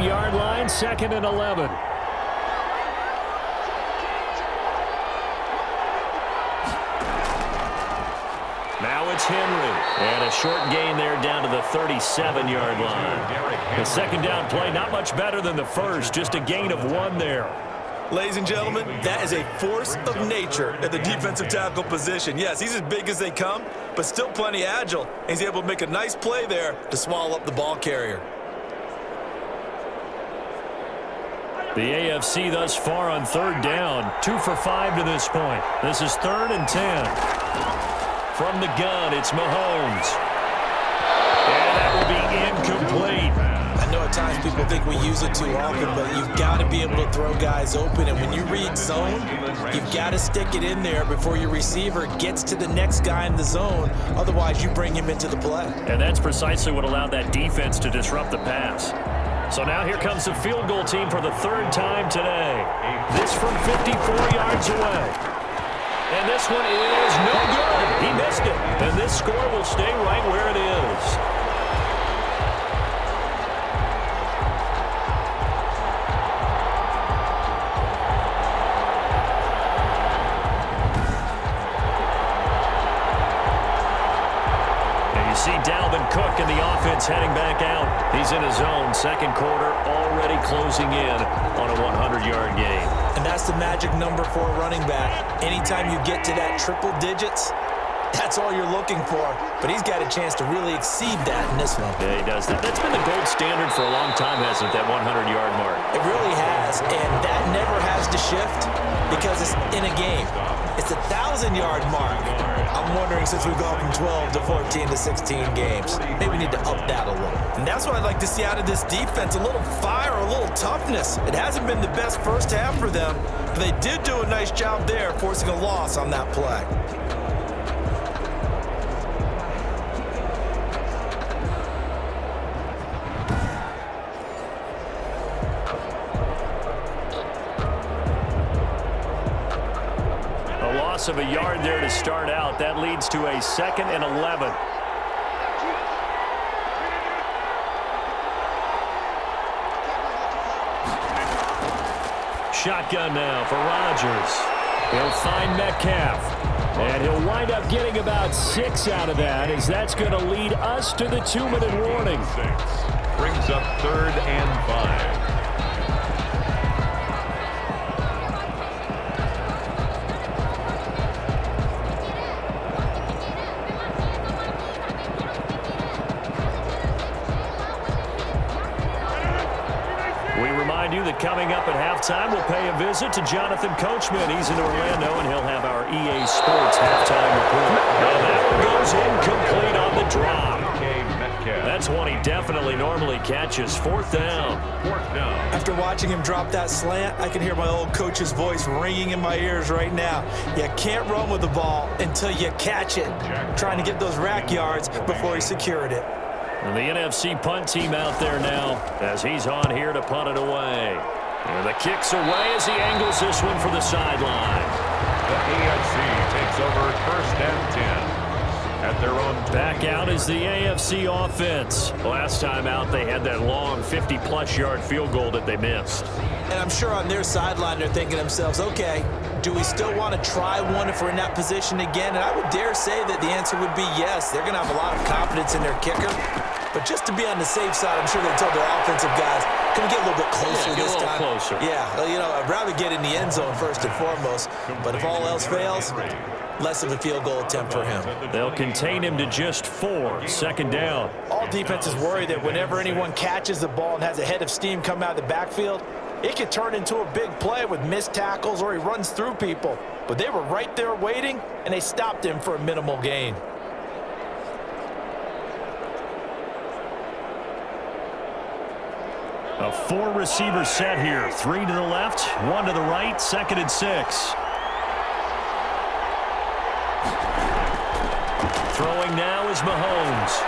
Yard line, 2nd and 11. Now it's Henry. And a short gain there down to the 37-yard line. The second down play, not much better than the first, just a gain of 1 there. Ladies and gentlemen, that is a force of nature at the defensive tackle position. Yes, he's as big as they come, but still plenty agile. He's able to make a nice play there to swallow up the ball carrier. The AFC thus far on 3rd down, 2 for 5 to this point. This is 3rd and 10. From the gun, it's Mahomes. And that will be incomplete. I know at times people think we use it too often, but you've got to be able to throw guys open. And when you read zone, you've got to stick it in there before your receiver gets to the next guy in the zone. Otherwise, you bring him into the play. And that's precisely what allowed that defense to disrupt the pass. So now here comes the field goal team for the 3rd time today. This from 54 yards away. And this one is no good. He missed it. And this score will stay right where it is. See Dalvin Cook in the offense heading back out. He's in his zone. 2nd quarter already closing in on a 100-yard game. And that's the magic number for a running back. Anytime you get to that triple digits, that's all you're looking for. But he's got a chance to really exceed that in this one. Yeah, he does. That's been the gold standard for a long time, hasn't it, that 100-yard mark? It really has. And that never has to shift because it's in a game. It's a 1,000-yard mark. I'm wondering, since we've gone from 12 to 14 to 16 games, maybe we need to up that a little. And that's what I'd like to see out of this defense, a little fire, a little toughness. It hasn't been the best first half for them, but they did do a nice job there, forcing a loss on that play. Of a yard there to start out. That leads to a 2nd and 11. Shotgun now for Rodgers. He'll find Metcalf. And he'll wind up getting about 6 out of that, as that's going to lead us to the 2-minute warning. Brings up 3rd and 5. Coming up at halftime, we'll pay a visit to Jonathan Coachman. He's in Orlando, and he'll have our EA Sports halftime report. And that goes incomplete on the drop. That's one he definitely normally catches. 4th down. After watching him drop that slant, I can hear my old coach's voice ringing in my ears right now. You can't run with the ball until you catch it. Trying to get those rack yards before he secured it. And the Nfc Punt team out there now as he's on here to punt it away. And the kick's away as he angles this one for the sideline. The AFC takes over 1st and 10 at their own 20. Back out is the AFC offense. Last time out, they had that long 50-plus yard field goal that they missed. And I'm sure on their sideline they're thinking to themselves, okay, do we still want to try one if we're in that position again? And I would dare say that the answer would be yes. They're going to have a lot of confidence in their kicker. But just to be on the safe side, I'm sure they told their offensive guys, can we get a little bit closer this time? Closer. Yeah, well, you know, I'd rather get in the end zone first and foremost. But if all else fails, less of a field goal attempt for him. They'll contain him to just 4. Second down. All defenses worry that whenever anyone catches the ball and has a head of steam come out of the backfield, it could turn into a big play with missed tackles or he runs through people. But they were right there waiting, and they stopped him for a minimal gain. A 4-receiver set here. 3 to the left, 1 to the right, 2nd and 6. Throwing now is Mahomes.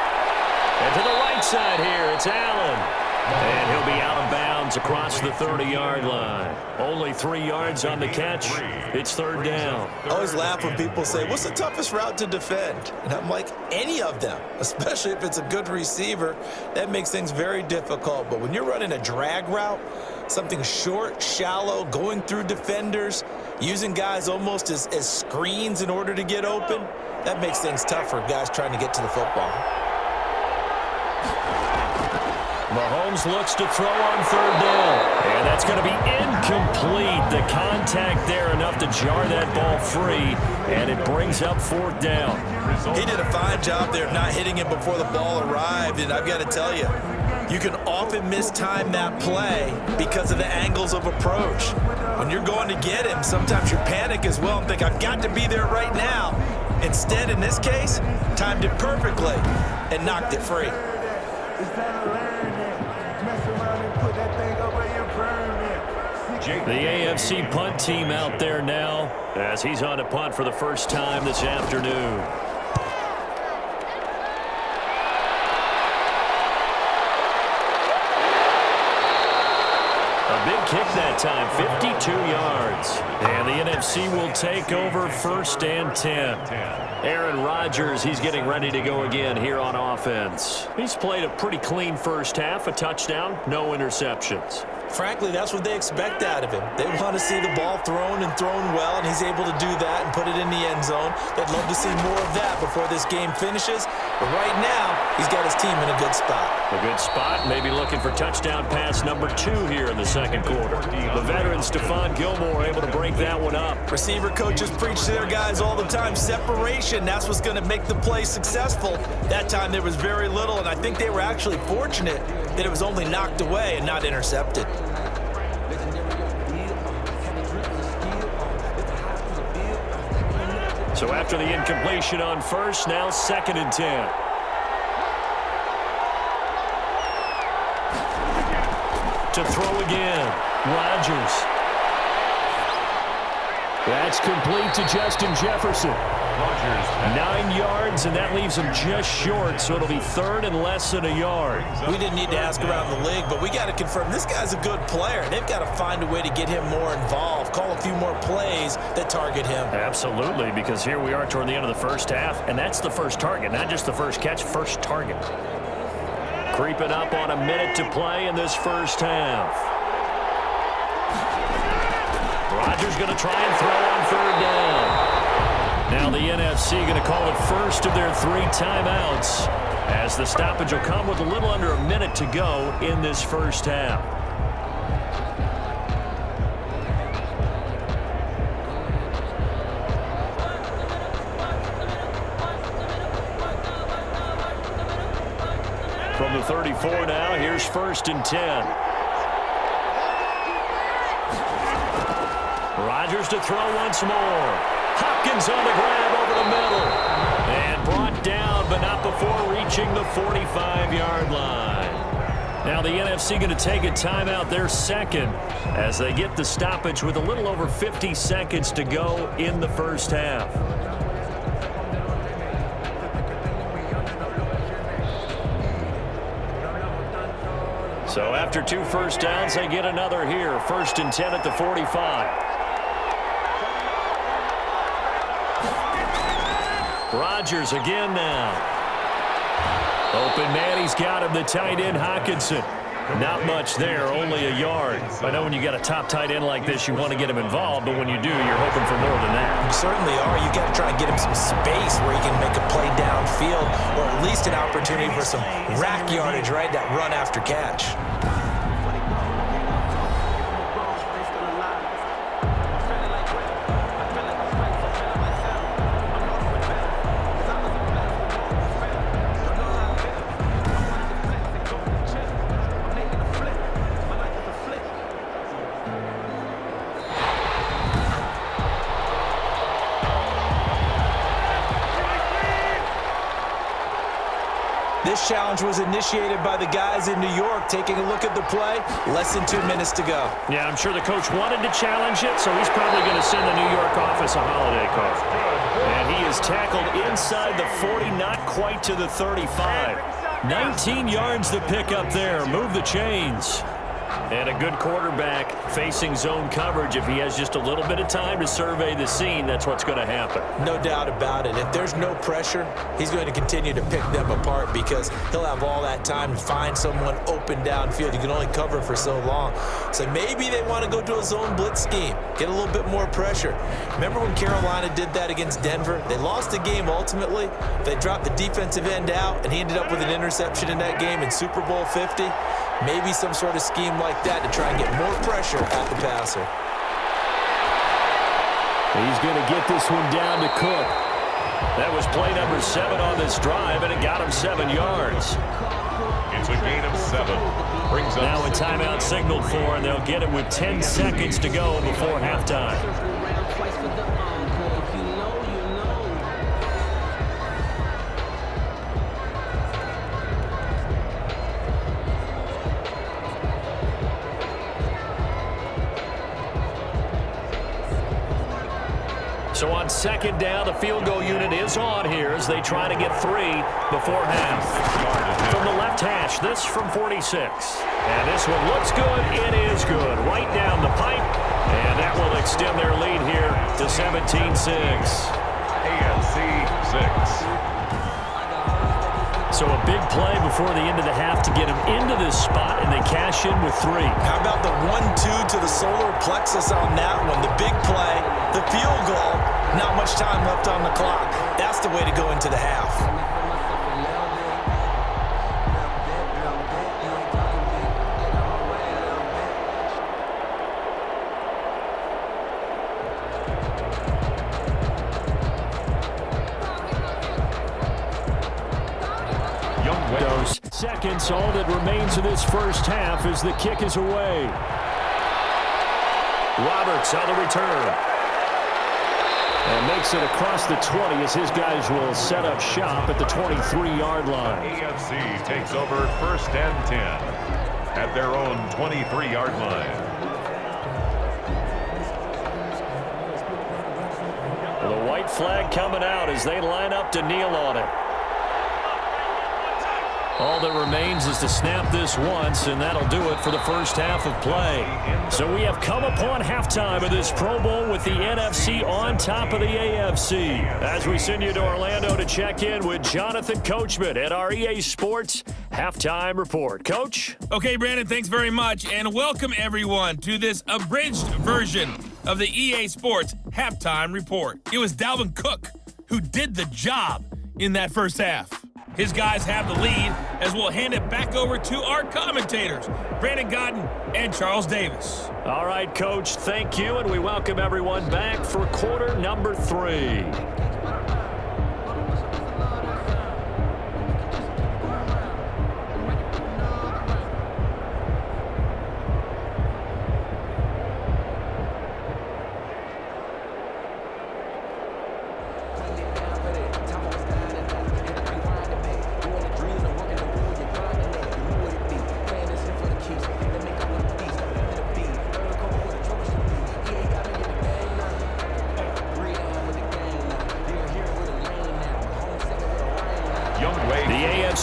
And to the right side here, it's Allen. And he'll be out of bounds across the 30-yard line. Only 3 yards on the catch. It's 3rd down. I always laugh when people say, what's the toughest route to defend? And I'm like, any of them, especially if it's a good receiver. That makes things very difficult. But when you're running a drag route, something short, shallow, going through defenders, using guys almost as screens in order to get open, that makes things tough for guys trying to get to the football. Mahomes looks to throw on 3rd down. And that's going to be incomplete. The contact there enough to jar that ball free. And it brings up 4th down. He did a fine job there of not hitting it before the ball arrived. And I've got to tell you, you can often mistime that play because of the angles of approach. When you're going to get him, sometimes you panic as well and think, I've got to be there right now. Instead, in this case, timed it perfectly and knocked it free. The AFC Punt team out there now as he's on to punt for the first time this afternoon. A big kick that time, 52 yards. And the NFC will take over 1st and 10. Aaron Rodgers, he's getting ready to go again here on offense. He's played a pretty clean first half, a touchdown, no interceptions. Frankly, that's what they expect out of him. They want to see the ball thrown and thrown well, and he's able to do that and put it in the end zone. They'd love to see more of that before this game finishes. But right now, he's got his team in a good spot. A good spot, maybe looking for touchdown pass number 2 here in the 2nd quarter. The veteran Stephon Gilmore able to break that one up. Receiver coaches preach to their guys all the time, separation. That's what's going to make the play successful. That time there was very little, and I think they were actually fortunate that it was only knocked away and not intercepted. So after the incompletion on 1st, now 2nd and 10. To throw again, Rodgers. That's complete to Justin Jefferson. 9 yards, and that leaves him just short, so it'll be 3rd and less than a yard. We didn't need to ask around the league, but we got to confirm this guy's a good player. They've got to find a way to get him more involved, call a few more plays that target him. Absolutely, because here we are toward the end of the first half, and that's the first target, not just the first catch, first target. Creeping up on a minute to play in this first half. Rodgers going to try and throw on 3rd down. Now the NFC going to call it first of their 3 timeouts as the stoppage will come with a little under a minute to go in this first half. From the 34 now, here's 1st and 10. Rodgers to throw once more. Hopkins on the grab over the middle. And brought down, but not before reaching the 45-yard line. Now the NFC going to take a timeout, their 2nd, as they get the stoppage with a little over 50 seconds to go in the first half. So after 2 first downs, they get another here. 1st and 10 at the 45. Rodgers again now. Open man, he's got him, the tight end, Hockenson. Not much there, only a yard. I know when you got a top tight end like this, you want to get him involved, but when you do, you're hoping for more than that. You certainly are. You got to try and get him some space where he can make a play downfield, or at least an opportunity for some rack yardage, right? That run after catch. This challenge was initiated by the guys in New York. Taking a look at the play, less than 2 minutes to go. Yeah, I'm sure the coach wanted to challenge it, so he's probably going to send the New York office a holiday call. And he is tackled inside the 40, not quite to the 35. 19 yards to pick up there. Move the chains. And a good quarterback facing zone coverage. If he has just a little bit of time to survey the scene, that's what's going to happen. No doubt about it. If there's no pressure, he's going to continue to pick them apart because he'll have all that time to find someone open downfield. You can only cover for so long. So maybe they want to go to a zone blitz scheme, get a little bit more pressure. Remember when Carolina did that against Denver? They lost the game ultimately. They dropped the defensive end out, and he ended up with an interception in that game in Super Bowl 50. Maybe some sort of scheme like that to try and get more pressure at the passer. He's going to get this one down to Cook. That was play number 7 on this drive, and it got him 7 yards. It's a gain of 7. Brings up Now a timeout signaled for, and they'll get it with 10 seconds to go before halftime. So on second down, the field goal unit is on here as they try to get 3 before half. From the left hash, this from 46. And this one looks good. It is good. Right down the pipe. And that will extend their lead here to 17-6. AFC 6. So a big play before the end of the half to get them into this spot, and they cash in with 3. How about the 1-2 to the solar plexus on that one? The big play, the field goal, not much time left on the clock. That's the way to go into the half. Seconds, all that remains of this first half as the kick is away. Roberts on the return. And makes it across the 20 as his guys will set up shop at the 23-yard line. AFC takes over first and 10 at their own 23-yard line. Well, the white flag coming out as they line up to kneel on it. All that remains is to snap this once, and that'll do it for the first half of play. So we have come upon halftime of this Pro Bowl with the NFC on top of the AFC. As we send you to Orlando to check in with Jonathan Coachman at our EA Sports Halftime Report. Coach? Okay, Brandon, thanks very much, and welcome everyone to this abridged version of the EA Sports Halftime Report. It was Dalvin Cook who did the job in that first half. His guys have the lead as we'll hand it back over to our commentators, Brandon Godden and Charles Davis. All right, Coach, thank you, and we welcome everyone back for quarter number 3.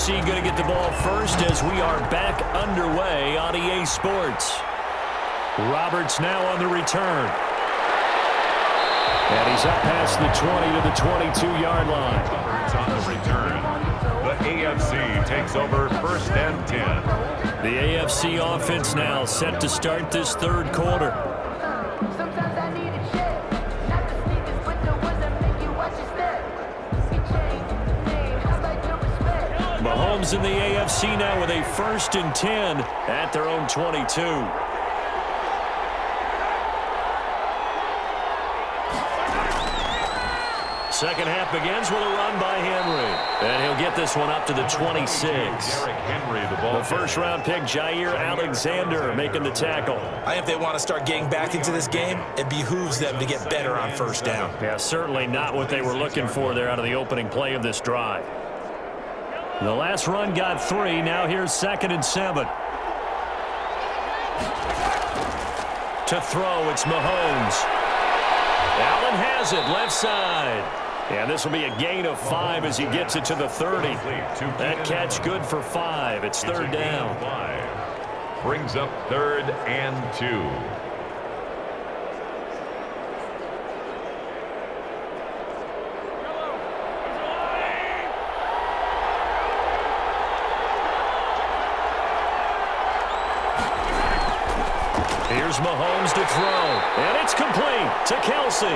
Going to get the ball first as we are back underway on EA Sports. Roberts now on the return. And he's up past the 20 to the 22-yard line. Roberts on the return. The AFC takes over 1st and 10. The AFC offense now set to start this third quarter. Mahomes in the AFC now with a 1st and 10 at their own 22. Second half begins with a run by Henry. And he'll get this one up to the 26. Henry, the first-round pick, Jair Alexander, making the tackle. I think if they want to start getting back into this game, it behooves them to get better on first down. Yeah, certainly not what they were looking for there out of the opening play of this drive. The last run got 3. Now here's 2nd and 7. To throw, it's Mahomes. Allen has it, left side. And this will be a gain of 5 as he gets it to the 30. That catch good for 5. It's 3rd down. Brings up 3rd and 2. Here's Mahomes to throw, and it's complete to Kelsey.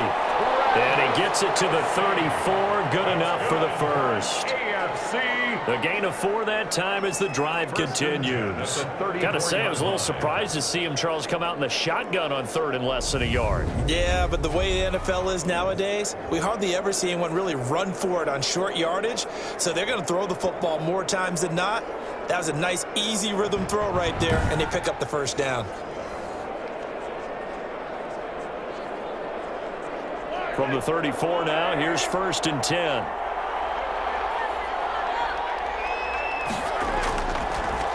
And he gets it to the 34, good enough for the first. AFC. The gain of 4 that time as the drive continues. Gotta say, I was a little surprised to see him, Charles, come out in the shotgun on 3rd and less than a yard. Yeah, but the way the NFL is nowadays, we hardly ever see anyone really run for it on short yardage, so they're going to throw the football more times than not. That was a nice, easy rhythm throw right there, and they pick up the first down. From the 34 now, here's 1st and 10.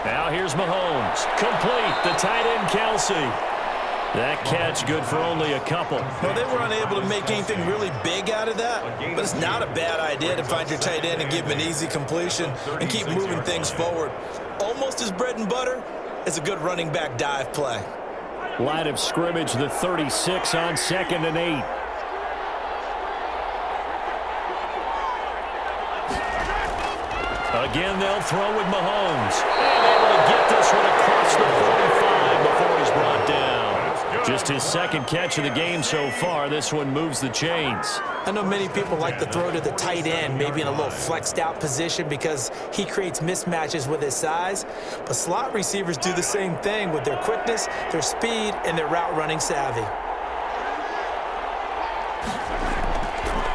Now here's Mahomes. Complete, the tight end Kelsey. That catch good for only a couple. Well, they were unable to make anything really big out of that, but it's not a bad idea to find your tight end and give him an easy completion and keep moving things forward. Almost as bread and butter as a good running back dive play. Line of scrimmage, the 36 on 2nd and 8. Again, they'll throw with Mahomes. And able to get this one across the 45 before he's brought down. Just his 2nd catch of the game so far. This one moves the chains. I know many people like to throw to the tight end, maybe in a little flexed out position because he creates mismatches with his size. But slot receivers do the same thing with their quickness, their speed, and their route running savvy.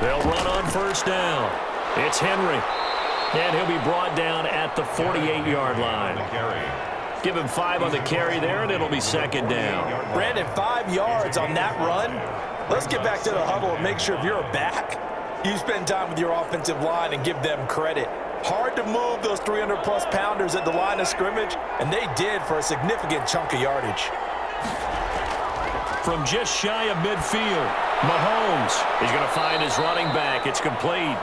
They'll run on 1st down. It's Henry. And he'll be brought down at the 48-yard line. Give him 5 on the carry there, and it'll be 2nd down. Brandon, 5 yards on that run. Let's get back to the huddle and make sure if you're a back, you spend time with your offensive line and give them credit. Hard to move those 300-plus pounders at the line of scrimmage, and they did for a significant chunk of yardage. From just shy of midfield, Mahomes is going to find his running back. It's complete.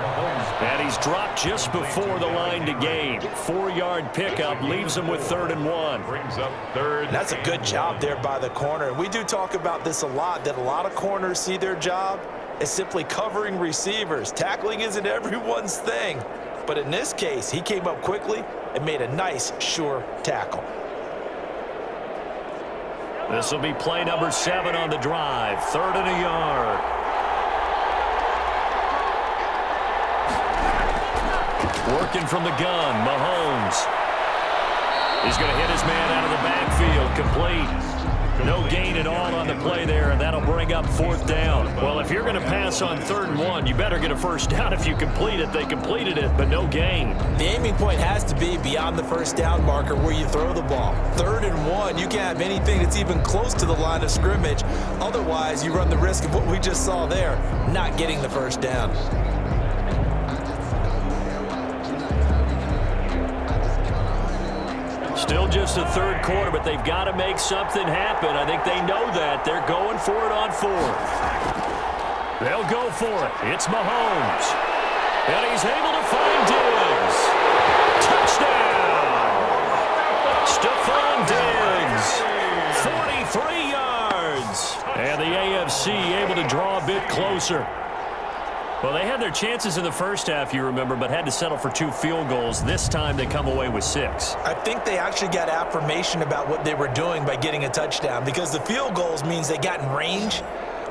And he's dropped just before the line to gain. 4-yard pickup leaves him with 3rd and 1. Brings up 3rd. That's a good job there by the corner. We do talk about this a lot, that a lot of corners see their job as simply covering receivers. Tackling isn't everyone's thing. But in this case, he came up quickly and made a nice, sure tackle. This will be play number 7 on the drive. 3rd and a yard. Working from the gun, Mahomes. He's going to hit his man out of the backfield. Complete. No gain at all on the play there, and that'll bring up 4th down. Well, if you're going to pass on 3rd and 1, you better get a first down if you complete it. They completed it, but no gain. The aiming point has to be beyond the first down marker where you throw the ball. 3rd and 1, you can't have anything that's even close to the line of scrimmage. Otherwise, you run the risk of what we just saw there, not getting the first down. Still just the 3rd quarter, but they've got to make something happen. I think they know that. They're going for it on 4th. They'll go for it. It's Mahomes. And he's able to find Diggs. Touchdown! Stephon Diggs. 43 yards. And the AFC able to draw a bit closer. Well, they had their chances in the first half, you remember, but had to settle for 2 field goals. This time they come away with 6. I think they actually got affirmation about what they were doing by getting a touchdown, because the field goals means they got in range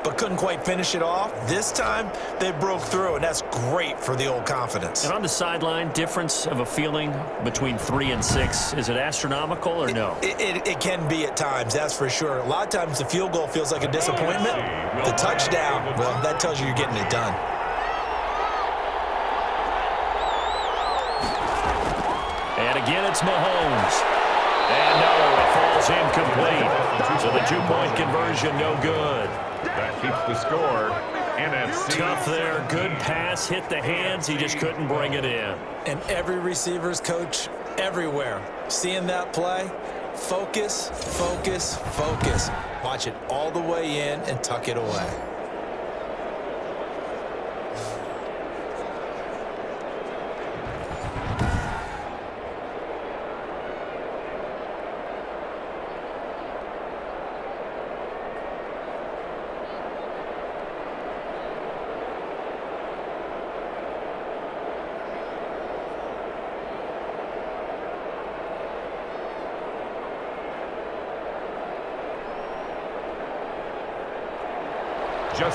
but couldn't quite finish it off. This time, they broke through, and that's great for the old confidence. And on the sideline, difference of a feeling between 3 and 6, is it astronomical or no? It can be at times, that's for sure. A lot of times the field goal feels like a disappointment. The touchdown, well, that tells you you're getting it done. And again, it's Mahomes. And no, it falls incomplete. So the 2-point conversion, no good. That keeps the score. NFC. Tough there. Good pass. Hit the hands. He just couldn't bring it in. And every receiver's coach everywhere, seeing that play, focus, focus, focus. Watch it all the way in and tuck it away.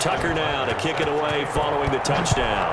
Tucker now to kick it away following the touchdown.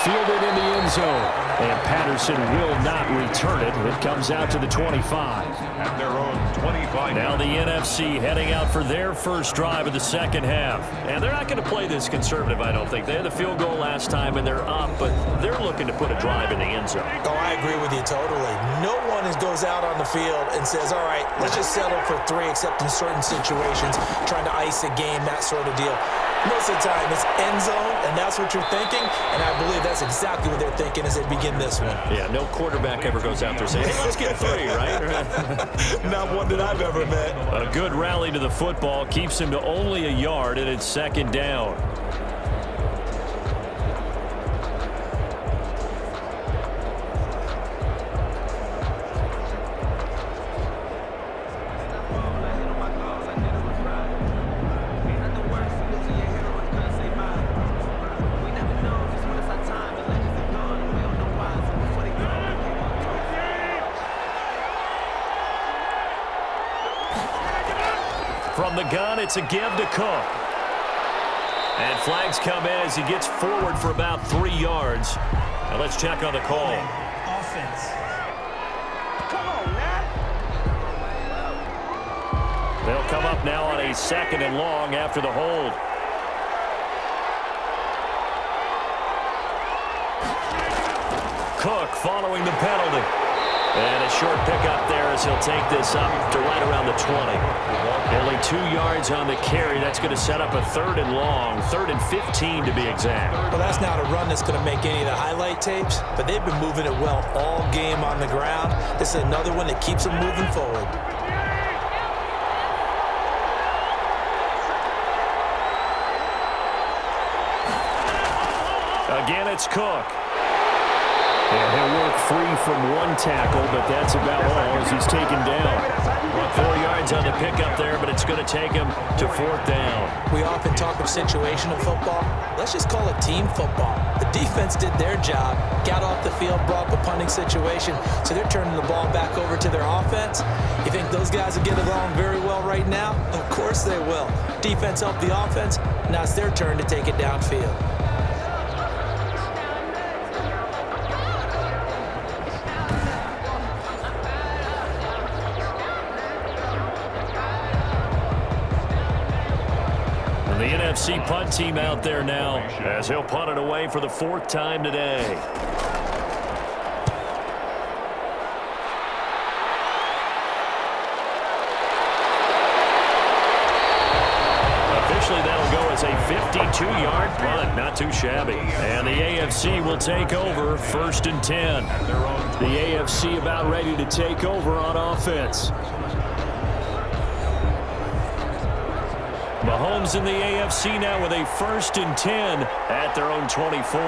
Fielded in the end zone. And Patterson will not return it. It comes out to the 25. At their own 25. Now the NFC heading out for their first drive of the second half. And they're not going to play this conservative, I don't think. They had the field goal last time, and they're up, but they're looking to put a drive in the end zone. Oh, I agree with you totally. No one goes out on the field and says, all right, let's just settle for 3, except in certain situations, trying to ice a game, that sort of deal. Most of the time, it's end zone, and that's what you're thinking, and I believe that's exactly what they're thinking as they begin this one. Yeah, no quarterback ever goes out there saying, hey, let's get 3, right? Not one that I've ever met. A good rally to the football keeps him to only a yard, and it's second down. From the gun, it's a give to Cook. And flags come in as he gets forward for about 3 yards. Now let's check on the call. Offense. Come on, man. They'll come up now on a 2nd and long after the hold. Cook following the penalty. And a short pickup there as he'll take this up to right around the 20. Only 2 yards on the carry. That's going to set up a 3rd and long, 3rd and 15 to be exact. Well, that's not a run that's going to make any of the highlight tapes, but they've been moving it well all game on the ground. This is another one that keeps them moving forward. Again, it's Cook. And he'll work free from 1 tackle, but that's about all as he's taken down. 4 yards on the pickup there, but it's going to take him to 4th down. We often talk of situational football. Let's just call it team football. The defense did their job, got off the field, brought the punting situation, so they're turning the ball back over to their offense. You think those guys will get along very well right now? Of course they will. Defense helped the offense. Now it's their turn to take it downfield. The NFC punt team out there now as he'll punt it away for the 4th time today. Officially, that'll go as a 52-yard punt. Not too shabby. And the AFC will take over 1st and 10. The AFC about ready to take over on offense. Mahomes in the AFC now with a 1st and 10 at their own 24.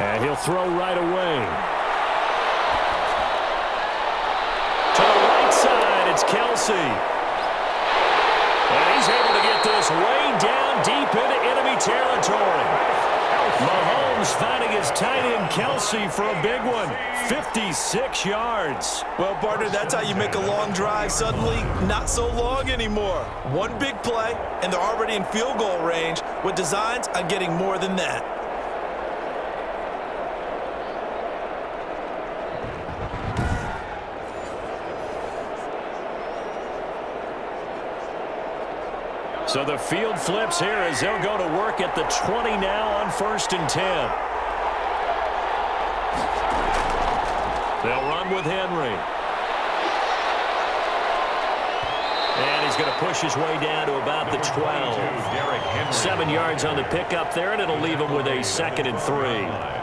And he'll throw right away. To the right side, it's Kelsey. this way down deep into enemy territory. Mahomes finding his tight end Kelsey for a big one. 56 yards. Well, partner, that's how you make a long drive suddenly not so long anymore. One big play, and they're already in field goal range with designs on getting more than that. So the field flips here as they'll go to work at the 20 now on 1st and 10. They'll run with Henry. And he's going to push his way down to about the 12. 7 yards on the pickup there, and it'll leave him with a 2nd and 3.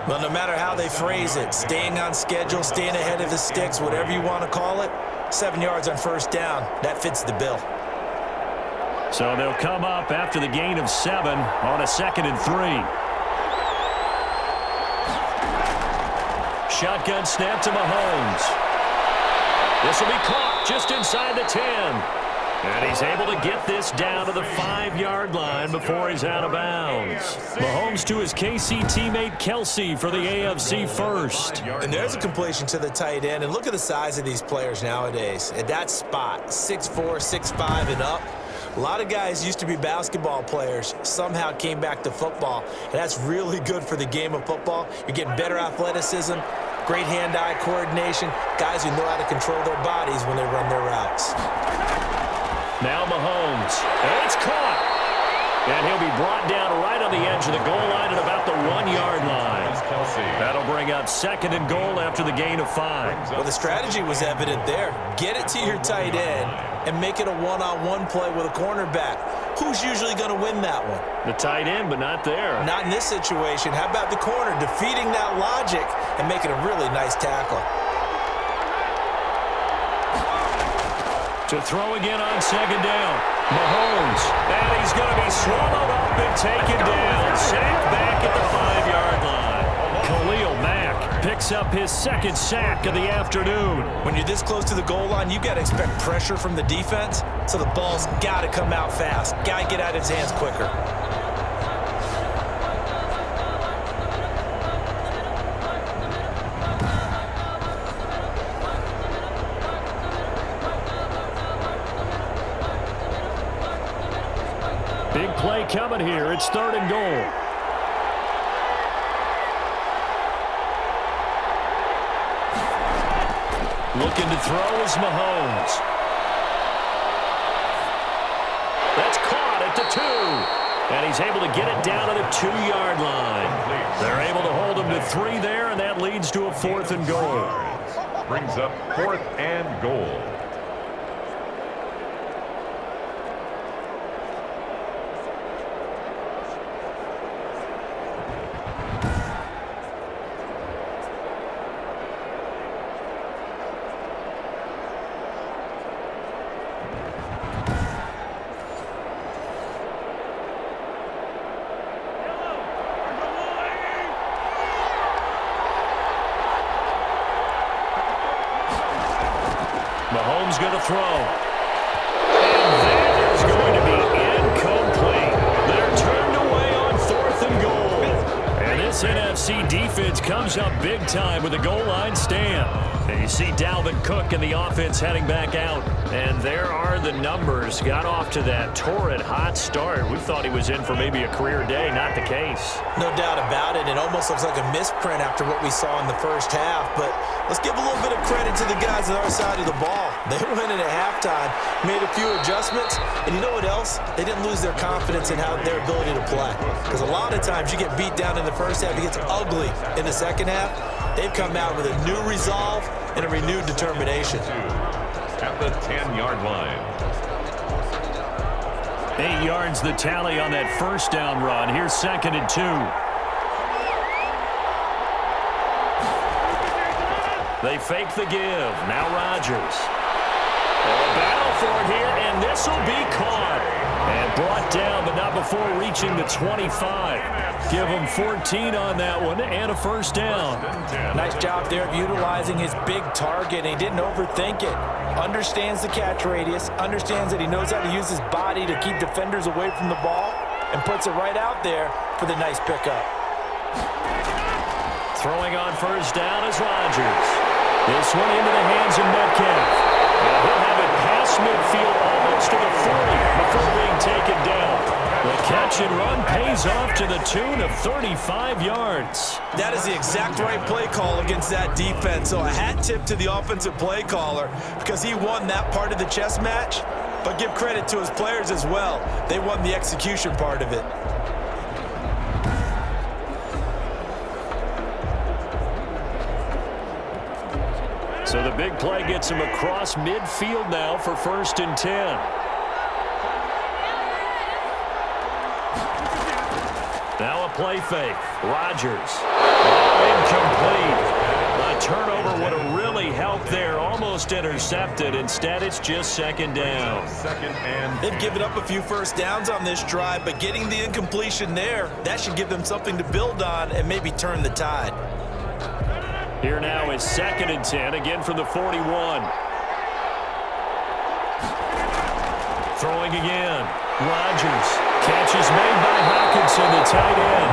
Well, no matter how they phrase it, staying on schedule, staying ahead of the sticks, whatever you want to call it, 7 yards on 1st down, that fits the bill. So they'll come up after the gain of 7 on a 2nd and 3. Shotgun snap to Mahomes. This will be caught just inside the 10. And he's able to get this down to the 5-yard line before he's out of bounds. Mahomes to his KC teammate Kelsey for the AFC first. And there's a completion to the tight end. And look at the size of these players nowadays. At that spot, 6'4", 6'5", and up. A lot of guys used to be basketball players, somehow came back to football, and that's really good for the game of football. You're getting better athleticism, great hand-eye coordination, guys who know how to control their bodies when they run their routes. Now Mahomes, and it's caught. And he'll be brought down right on the edge of the goal line at about the 1-yard line. That'll bring up 2nd and goal after the gain of 5. Well, the strategy was evident there. Get it to your tight end and make it a one-on-one play with a cornerback. Who's usually going to win that one? The tight end, but not there. Not in this situation. How about the corner defeating that logic and making a really nice tackle? To throw again on 2nd down. Mahomes. And he's going to be swallowed up and taken down. Sacked back at the 5-yard line. Khalil Mack picks up his 2nd sack of the afternoon. When you're this close to the goal line, you got to expect pressure from the defense, so the ball's got to come out fast. Got to get out of his hands quicker. Big play coming here. It's 3rd and goal. Looking to throw is Mahomes. That's caught at the 2. And he's able to get it down to the 2-yard line. They're able to hold him to 3 there, and that leads to a 4th and goal. Brings up 4th and goal. Mahomes going to throw. And that is going to be incomplete. They're turned away on 4th and goal. And this NFC defense comes up big time with a goal line stand. And you see Dalvin Cook and the offense heading back out. And there are the numbers. Got off to that torrid hot start. We thought he was in for maybe a career day. Not the case. No doubt about it. It almost looks like a misprint after what we saw in the first half. But let's give a little bit of credit to the guys on our side of the ball. They went in at halftime, made a few adjustments, and you know what else? They didn't lose their confidence in their ability to play. Because a lot of times you get beat down in the first half, it gets ugly in the second half. They've come out with a new resolve and a renewed determination. At the 10-yard line. 8 yards the tally on that 1st down run. Here's 2nd and 2. They fake the give. Now Rodgers. A battle for it here, and this will be caught. And brought down, but not before reaching the 25. Give him 14 on that one and a first down. Nice job there of utilizing his big target. He didn't overthink it. Understands the catch radius, understands that he knows how to use his body to keep defenders away from the ball, and puts it right out there for the nice pickup. Throwing on first down is Rodgers. This one into the hands of Metcalf. And he'll have it past midfield almost to the 40 before being taken down. The catch and run pays off to the tune of 35 yards. That is the exact right play call against that defense. So a hat tip to the offensive play caller because he won that part of the chess match. But give credit to his players as well. They won the execution part of it. So the big play gets him across midfield now for 1st and 10. Now a play fake. Rodgers. Incomplete. A turnover would have really helped there. Almost intercepted. Instead, it's just 2nd down. They've given up a few first downs on this drive, but getting the incompletion there, that should give them something to build on and maybe turn the tide. Here now is 2nd and 10, again from the 41. Throwing again. Rodgers. Catch is made by Hawkinson, the tight end.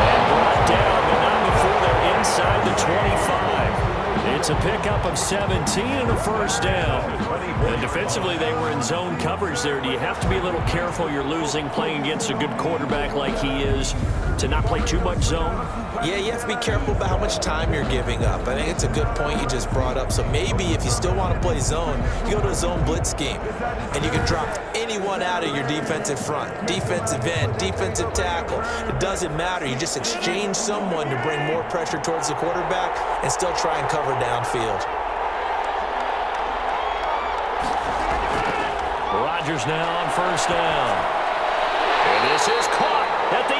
And brought down, but not before they're inside the 25. It's a pickup of 17 and a first down. And defensively, they were in zone coverage there. Do you have to be a little careful? You're losing playing against a good quarterback like he is to not play too much zone? Yeah, you have to be careful about how much time you're giving up. I think it's a good point you just brought up. So maybe if you still want to play zone, you go to a zone blitz scheme. And you can drop anyone out of your defensive front. Defensive end, defensive tackle. It doesn't matter. You just exchange someone to bring more pressure towards the quarterback and still try and cover downfield. Rodgers now on first down. And this is caught at the 8.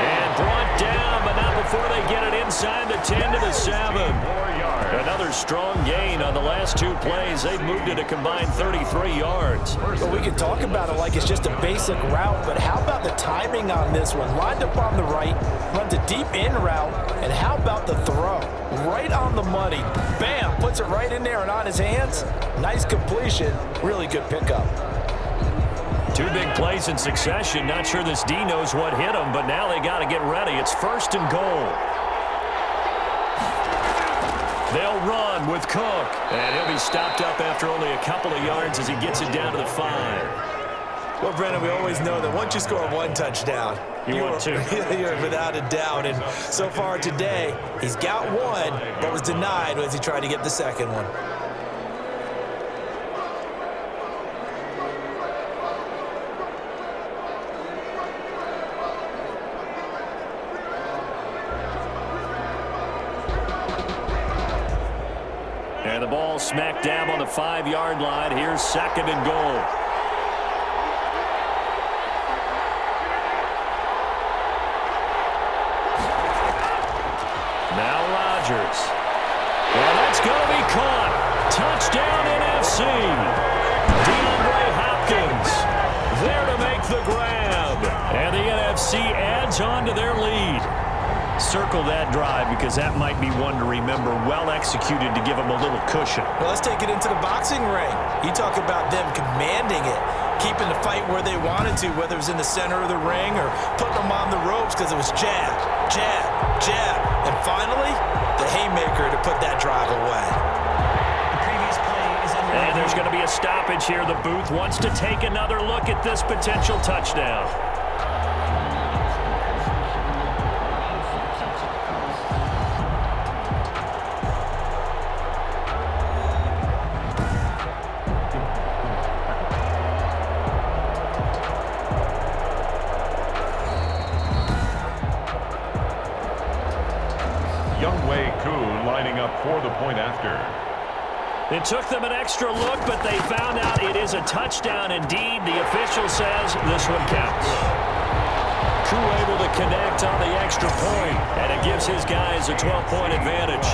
And brought down, but not before they get it inside the 10 to the 7. Another strong gain on the last 2 plays. They've moved it a combined 33 yards. Well, we can talk about it like it's just a basic route, but how about the timing on this one? Lined up on the right, runs a deep in route, and how about the throw? Right on the money. Bam! Puts it right in there and on his hands. Nice completion. Really good pickup. 2 big plays in succession. Not sure this D knows what hit him, but now they got to get ready. It's 1st and goal. They'll run with Cook. And he'll be stopped up after only a couple of yards as he gets it down to the 5. Well, Brennan, we always know that once you score 1 touchdown, you want 2. You're without a doubt. And so far today, he's got 1, but was denied as he tried to get the second one. And the ball smack dab on the 5-yard line. Here's 2nd and goal. Now Rodgers. And that's going to be caught. Touchdown Nfc. DeAndre Hopkins there to make the grab. And the Nfc adds on to their lead. Circle that drive because that might be one to remember. Well executed to give them a little cushion. Well, let's take it into the boxing ring. You talk about them commanding it, keeping the fight where they wanted to, whether it was in the center of the ring or putting them on the ropes because it was jab, jab, jab. And finally, the haymaker to put that drive away. And there's going to be a stoppage here. The booth wants to take another look at this potential touchdown. For the point after. It took them an extra look, but they found out it is a touchdown indeed. The official says this one counts. Crew able to connect on the extra point, and it gives his guys a 12-point advantage.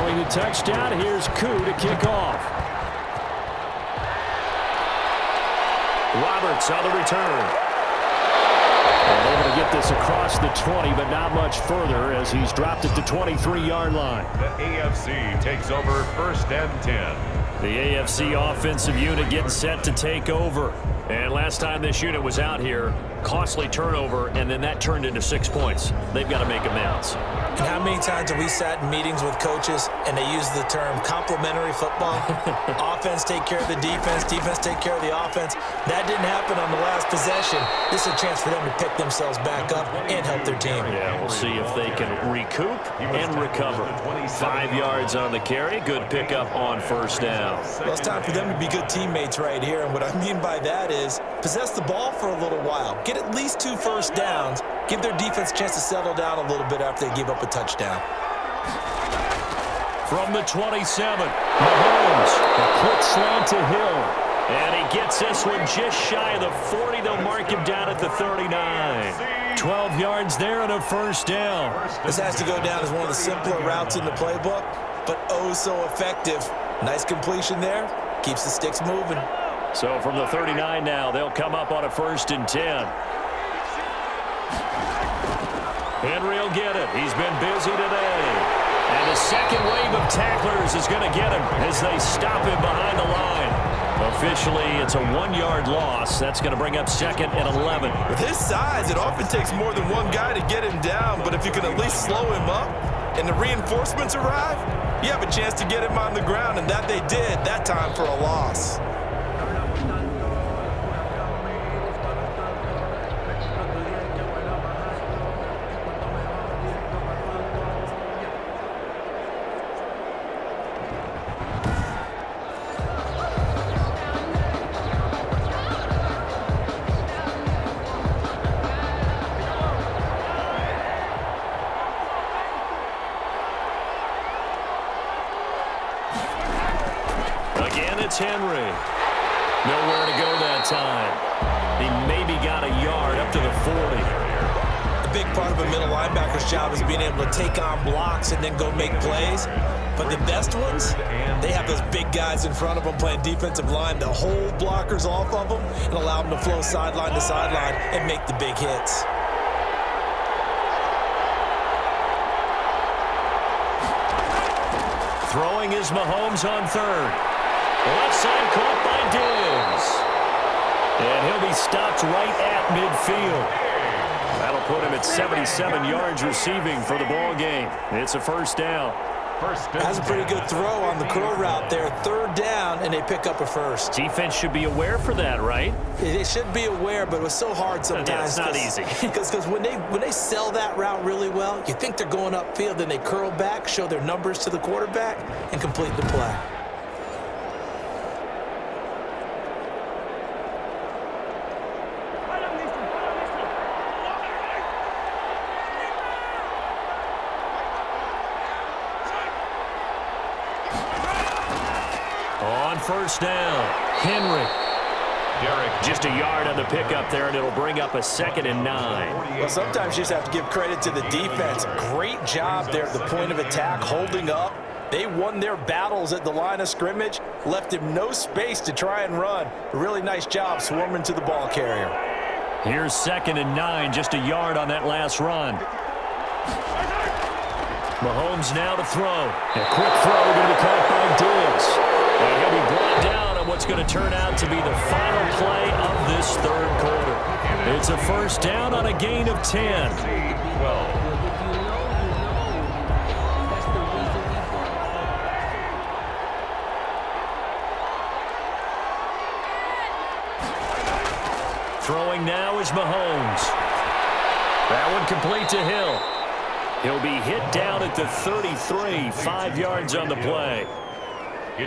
Scoring the touchdown, here's Koo to kick off. Roberts on the return. And able to get this across the 20, but not much further as he's dropped it to 23-yard line. The AFC takes over 1st and 10. The AFC offensive unit getting set to take over. And last time this unit was out here, costly turnover, and then that turned into 6 points. They've got to make amends. And how many times have we sat in meetings with coaches and they use the term complementary football? Offense take care of the defense, defense take care of the offense. That didn't happen on the last possession. This is a chance for them to pick themselves back up and help their team. Yeah, we'll see if they can recoup and recover. 5 yards on the carry. Good pickup on 1st down. Well, it's time for them to be good teammates right here. And what I mean by that is possess the ball for a little while. Get at least 2 first downs. Give their defense a chance to settle down a little bit after they give up a touchdown. From the 27, Mahomes, a quick slant to Hill. And he gets this one just shy of the 40. They'll mark him down at the 39. 12 yards there and a 1st down. This has to go down as one of the simpler routes in the playbook, but oh so effective. Nice completion there. Keeps the sticks moving. So from the 39 now, they'll come up on a 1st and 10. Henry will get it. He's been busy today. And the second wave of tacklers is going to get him as they stop him behind the line. Officially, it's a 1-yard loss. That's going to bring up 2nd and 11. With his size, it often takes more than one guy to get him down, but if you can at least slow him up and the reinforcements arrive, you have a chance to get him on the ground, and that they did that time for a loss. Henry. Nowhere to go that time. He maybe got a yard up to the 40. A big part of a middle linebacker's job is being able to take on blocks and then go make plays. But the best ones, they have those big guys in front of them playing defensive line to hold blockers off of them and allow them to flow sideline to sideline and make the big hits. Throwing is Mahomes on 3rd. Left side caught by Diggs. And he'll be stopped right at midfield. That'll put him at 77 yards receiving for the ball game. It's a 1st down. That's a pretty good throw on the curl route there. 3rd down, and they pick up a 1st. Defense should be aware for that, right? They should be aware, but it was so hard sometimes. Yeah, it's not easy. Because when they sell that route really well, you think they're going upfield, then they curl back, show their numbers to the quarterback, and complete the play. On 1st down, Henry. Just a yard on the pickup there, and it'll bring up a 2nd and 9. Well, sometimes you just have to give credit to the defense. Great job there at the point of attack, holding up. They won their battles at the line of scrimmage, left him no space to try and run. A really nice job swarming to the ball carrier. Here's 2nd and 9, just a yard on that last run. Mahomes now to throw. A quick throw going to be caught by Diggs. And he'll be brought down on what's going to turn out to be the final play of this 3rd quarter. It's a 1st down on a gain of 10. 12. Throwing now is Mahomes. That one complete to Hill. He'll be hit down at the 33, 5 yards on the play.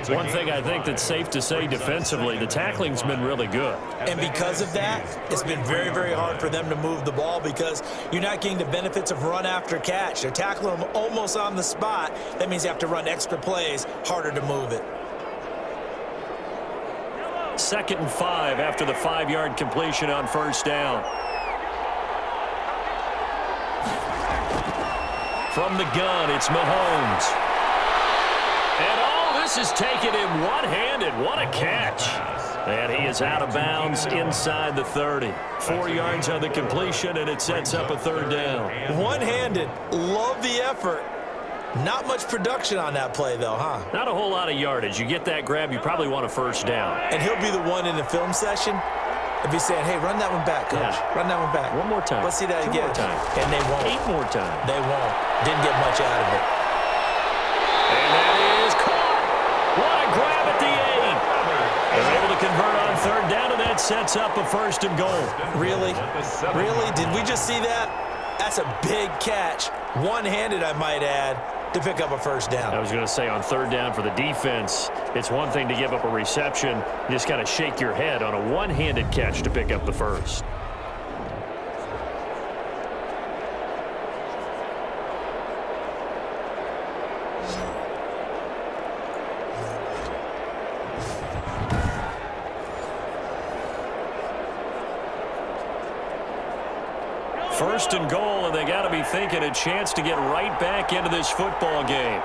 One thing I think that's safe to say defensively, the tackling's been really good. And because of that, it's been very, very hard for them to move the ball because you're not getting the benefits of run after catch. They're tackling them almost on the spot. That means you have to run extra plays, harder to move it. 2nd and 5 after the 5-yard completion on 1st down. From the gun, it's Mahomes. And all this is taken in one-handed. What a catch. And he is out of bounds inside the 30. 4 yards on the completion, and it sets up a third down. One-handed. Love the effort. Not much production on that play, though, huh? Not a whole lot of yardage. You get that grab, you probably want a first down. And he'll be the one in the film session and be saying, hey, run that one back, coach. Yeah. Run that one back. One more time. Let's see that 2 again. more times. And they won't. 8 more times. They won't. Didn't get much out of it. And that is caught. What a grab at the 8. They're able to convert on third down, and that sets up a first and goal. Really? Really? Did we just see that? That's a big catch. One-handed, I might add, to pick up a first down. I was going to say on third down for the defense, it's one thing to give up a reception. You just got to shake your head on a one-handed catch to pick up the first. First and goal, and they got to be thinking a chance to get right back into this football game.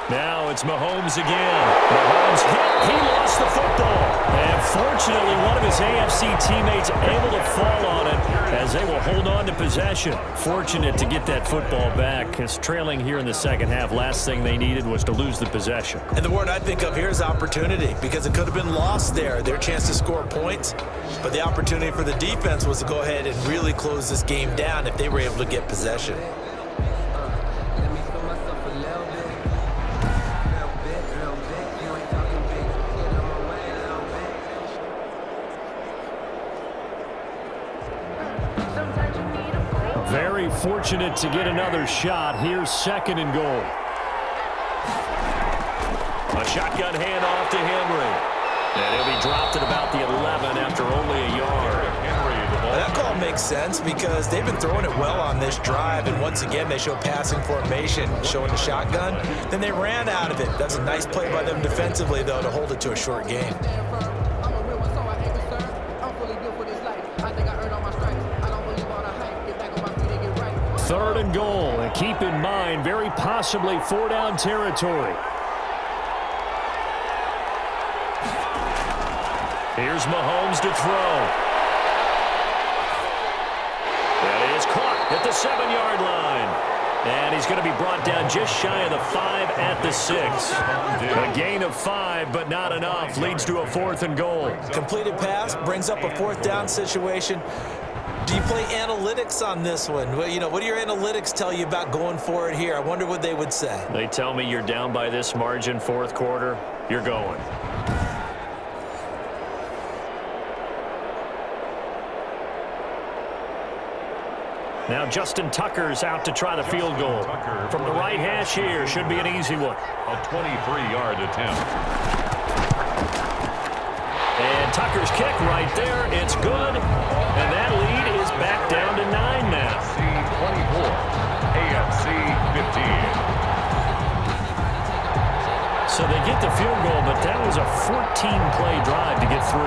Now it's Mahomes again. Mahomes hit. He lost the football. And fortunately, one of his AFC teammates able to fall on it as they will hold on to possession. Fortunate to get that football back. It's trailing here in the second half. Last thing they needed was to lose the possession. And the word I think of here is opportunity, because it could have been lost there. Their chance to score points. But the opportunity for the defense was to go ahead and really close this game down if they were able to get possession. Very fortunate to get another shot. Here's second and goal. A shotgun handoff to Henry. And he'll be dropped at about the 11 after only a yard. That call makes sense because they've been throwing it well on this drive, and once again they show passing formation, showing the shotgun. Then they ran out of it. That's a nice play by them defensively, though, to hold it to a short gain. Third and goal, and keep in mind, very possibly 4-down territory. Here's Mahomes to throw. That is caught at the 7-yard line. And he's going to be brought down just shy of the 5 at the 6. A gain of 5, but not enough. Leads to a 4th and goal. Completed pass brings up a 4th down situation. Do you play analytics on this one? Well, you know, what do your analytics tell you about going for it here? I wonder what they would say. They tell me you're down by this margin, fourth quarter, you're going. Now Justin Tucker's out to try the field goal. From the right hash here, should be an easy one. A 23-yard attempt. And Tucker's kick right there. It's good. And that lead is back down to 9 now. AFC 24, AFC 15. So they get the field goal, but that was a 14-play drive to get 3.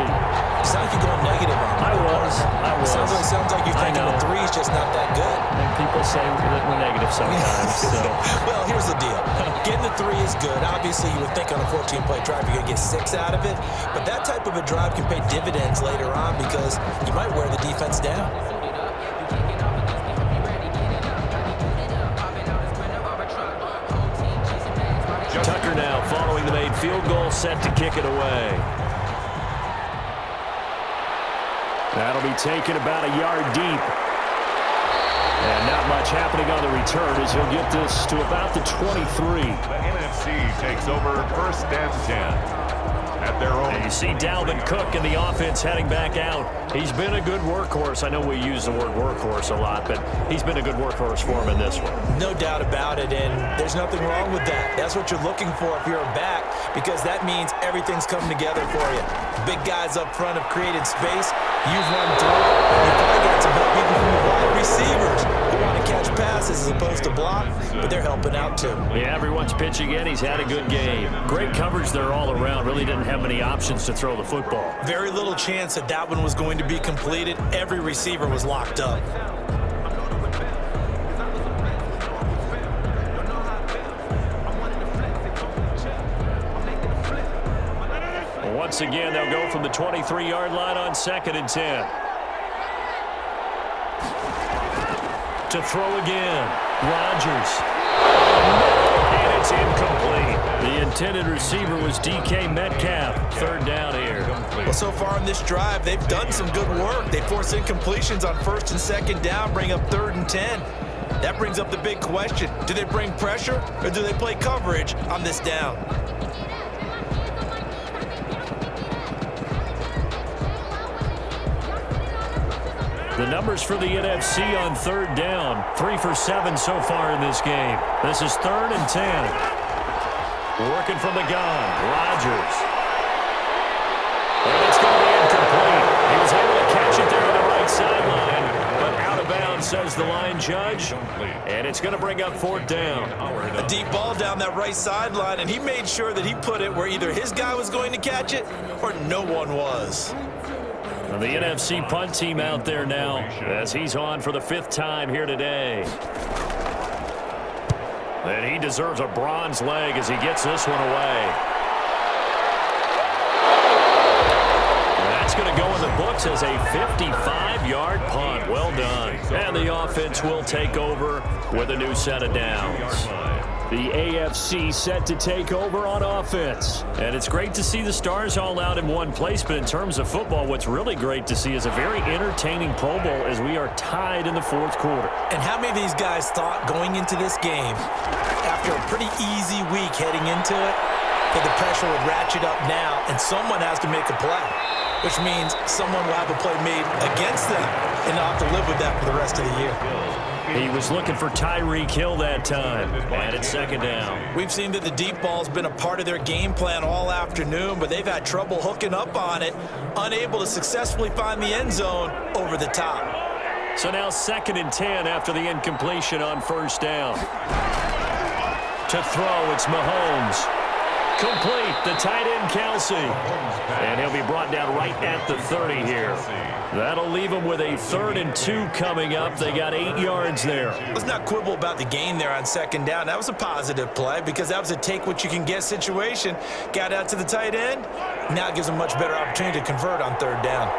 Sounds like you're going negative on it. I was. Sounds like you're thinking the 3 is just not that good. And people say that we're negative sometimes. So. Well, here's the deal. Getting the 3 is good. Obviously, you would think on a 14-play drive you're going to get 6 out of it. But that type of a drive can pay dividends later on because you might wear the defense down. Tucker now following the made field goal, set to kick it away. That'll be taken about a yard deep. And not much happening on the return as he'll get this to about the 23. The NFC takes over first and 10. At their own. And you see Dalvin Cook in the offense heading back out. He's been a good workhorse. I know we use the word workhorse a lot, but he's been a good workhorse for him in this one. No doubt about it, and there's nothing wrong with that. That's what you're looking for if you're a back, because that means everything's coming together for you. Big guys up front have created space. You've run through it. You've probably got some help even from the wide receivers who want to catch passes as opposed to block, but they're helping out too. Yeah, everyone's pitching in. He's had a good game. Great coverage there all around. Really didn't have many options to throw the football. Very little chance that that one was going to be completed. Every receiver was locked up. once again. They'll go from the 23-yard line on 2nd and 10. To throw again. Rodgers. And it's incomplete. The intended receiver was DK Metcalf. 3rd down here. Well, so far in this drive, they've done some good work. They force incompletions on 1st and 2nd down, bring up 3rd and 10. That brings up the big question. Do they bring pressure or do they play coverage on this down? The numbers for the NFC on 3rd down. 3 for 7 so far in this game. This is 3rd and 10. Working from the gun. Rodgers. And it's going to be incomplete. He was able to catch it there on the right sideline, but out of bounds, says the line judge. And it's going to bring up 4th down. A deep ball down that right sideline, and he made sure that he put it where either his guy was going to catch it or no one was. The NFC Punt team out there now as he's on for the 5th time here today. And he deserves a bronze leg as he gets this one away. And that's going to go in the books as a 55-yard punt. Well done. And the offense will take over with a new set of downs. The AFC set to take over on offense. And it's great to see the stars all out in one place, but in terms of football, what's really great to see is a very entertaining Pro Bowl as we are tied in the 4th quarter. And how many of these guys thought going into this game, after a pretty easy week heading into it, that the pressure would ratchet up now and someone has to make a play, which means someone will have a play made against them and not have to live with that for the rest of the year. He was looking for Tyreek Hill that time, and it's 2nd down. We've seen that the deep ball's been a part of their game plan all afternoon, but they've had trouble hooking up on it, unable to successfully find the end zone over the top. So now 2nd and 10 after the incompletion on 1st down. To throw, it's Mahomes. Complete, the tight end Kelsey. And he'll be brought down right at the 30 here. That'll leave him with a 3rd and 2 coming up. They got 8 yards there. Let's not quibble about the gain there on 2nd down. That was a positive play because that was a take-what-you-can-get situation. Got out to the tight end. Now it gives them a much better opportunity to convert on 3rd down.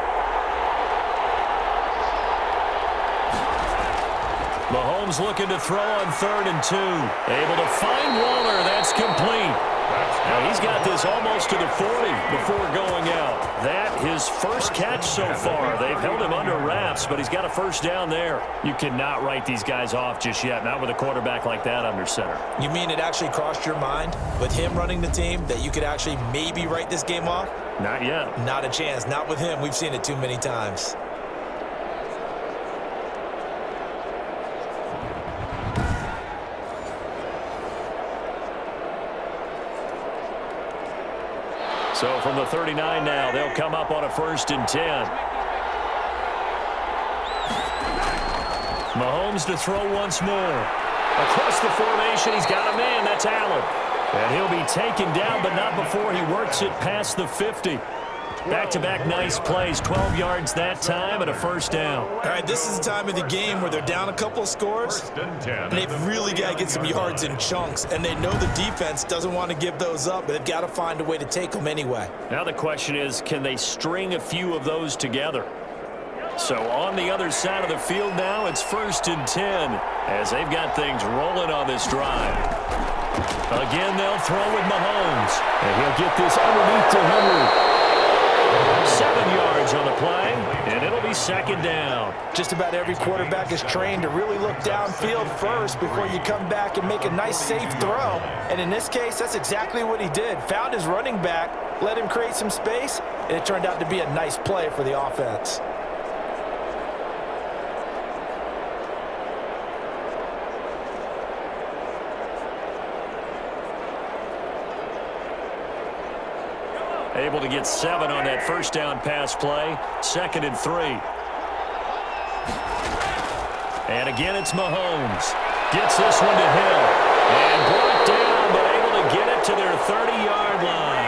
Mahomes looking to throw on 3rd and 2. Able to find Waller. That's complete. Now he's got this almost to the 40 before going out. That his first catch so far. They've held him under wraps, but he's got a 1st down there. You cannot write these guys off just yet, not with a quarterback like that under center. You mean it actually crossed your mind with him running the team that you could actually maybe write this game off? Not yet. Not a chance. Not with him. We've seen it too many times. So from the 39 now, they'll come up on a 1st and 10. Mahomes to throw once more. Across the formation, he's got a man. That's Allen. And he'll be taken down, but not before he works it past the 50. Back-to-back nice plays, 12 yards that time and a 1st down. All right, this is the time of the game where they're down a couple of scores, and they've really got to get some yards in chunks, and they know the defense doesn't want to give those up, but they've got to find a way to take them anyway. Now the question is, can they string a few of those together? So on the other side of the field now, it's 1st and 10 as they've got things rolling on this drive. Again, they'll throw with Mahomes, and he'll get this underneath to Henry. 7 yards on the play, and it'll be 2nd down. Just about every quarterback is trained to really look downfield first before you come back and make a nice, safe throw. And in this case, that's exactly what he did. Found his running back, let him create some space, and it turned out to be a nice play for the offense. Able to get 7 on that 1st down pass play. 2nd and 3. And again, it's Mahomes. Gets this one to Hill. And brought down, but able to get it to their 30-yard line.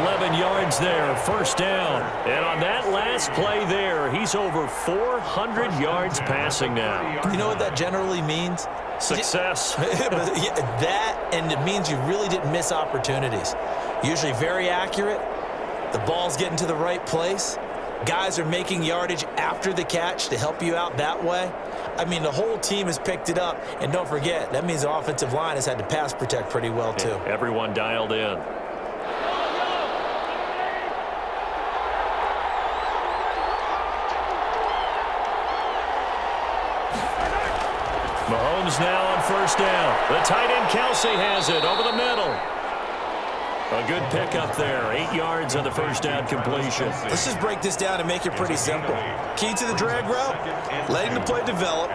11 yards there, 1st down. And on that last play there, he's over 400 yards passing now. You know what that generally means? Success. That, and it means you really didn't miss opportunities. Usually very accurate, The ball's getting to the right place. Guys are making yardage after the catch to help you out that way. I mean, the whole team has picked it up. And don't forget, that means the offensive line has had to pass protect pretty well, too. Everyone dialed in. Mahomes now on first down. The tight end Kelsey has it over the middle. A good pickup there. 8 yards on the first down completion. Let's just break this down and make it pretty simple. Key to the drag route, letting the play develop,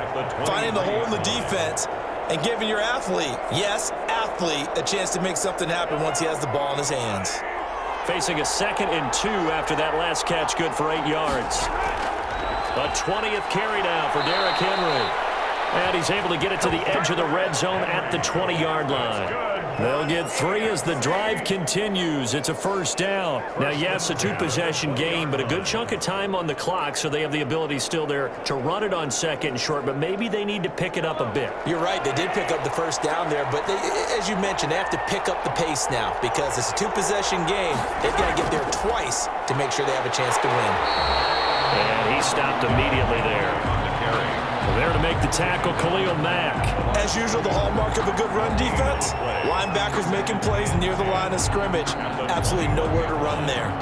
finding the hole in the defense, and giving your athlete, yes, athlete, a chance to make something happen once he has the ball in his hands. Facing a 2nd and 2 after that last catch, good for 8 yards. A 20th carry now for Derrick Henry. And he's able to get it to the edge of the red zone at the 20-yard line. They'll get 3 as the drive continues. It's a first down. Now, yes, a 2-possession game, but a good chunk of time on the clock, so they have the ability still there to run it on 2nd and short, but maybe they need to pick it up a bit. You're right. They did pick up the first down there, but as you mentioned, they have to pick up the pace now because it's a 2-possession game. They've got to get there twice to make sure they have a chance to win. And he stopped immediately there. There to make the tackle, Khalil Mack. As usual, the hallmark of a good run defense, linebackers making plays near the line of scrimmage. Absolutely nowhere to run there.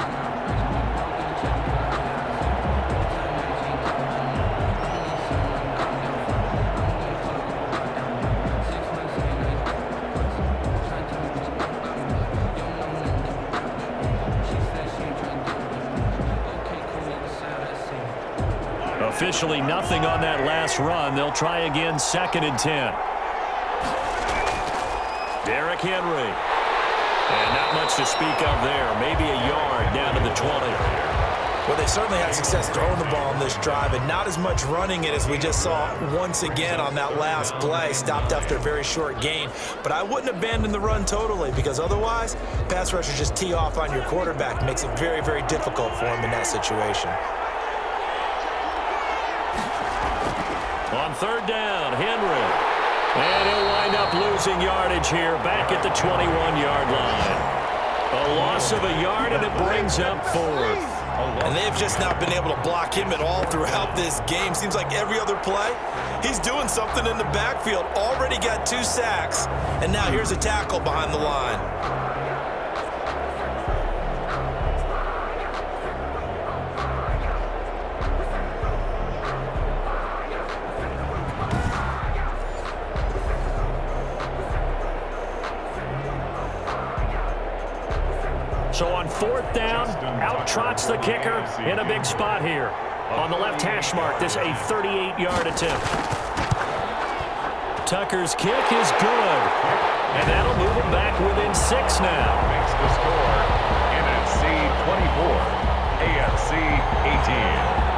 Officially nothing on that last run. They'll try again, 2nd and 10. Derrick Henry. And not much to speak of there. Maybe a yard down to the 20. Well, they certainly had success throwing the ball on this drive, and not as much running it as we just saw once again on that last play. Stopped after a very short gain. But I wouldn't abandon the run totally, because otherwise, pass rushers just tee off on your quarterback. Makes it very, very difficult for him in that situation. On 3rd down, Henry. And he'll wind up losing yardage here back at the 21-yard line. A loss of a yard, and it brings up 4th. And they've just not been able to block him at all throughout this game. Seems like every other play, he's doing something in the backfield. Already got 2 sacks, and now here's a tackle behind the line. So on 4th down, out trots the kicker in a big spot here. On the left hash mark, this a 38-yard attempt. Tucker's kick is good. And that'll move him back within 6 now. Makes the score NFC 24, AFC 18.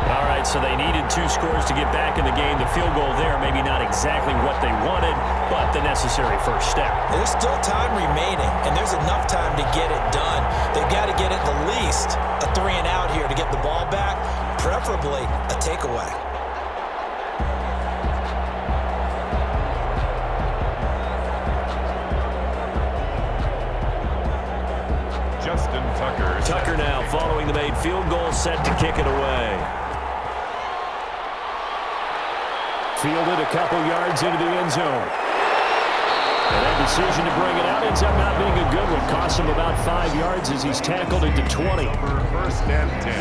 All right, so they needed 2 scores to get back in the game. The field goal there, maybe not exactly what they wanted, but the necessary first step. There's still time remaining, and there's enough time to get it done. They've got to get at the least a 3 and out here to get the ball back, preferably a takeaway. Justin Tucker. Tucker now following the made field goal, set to kick it away. Fielded a couple yards into the end zone. And that decision to bring it out ends up not being a good one. Costs him about 5 yards as he's tackled at the 20. First and 10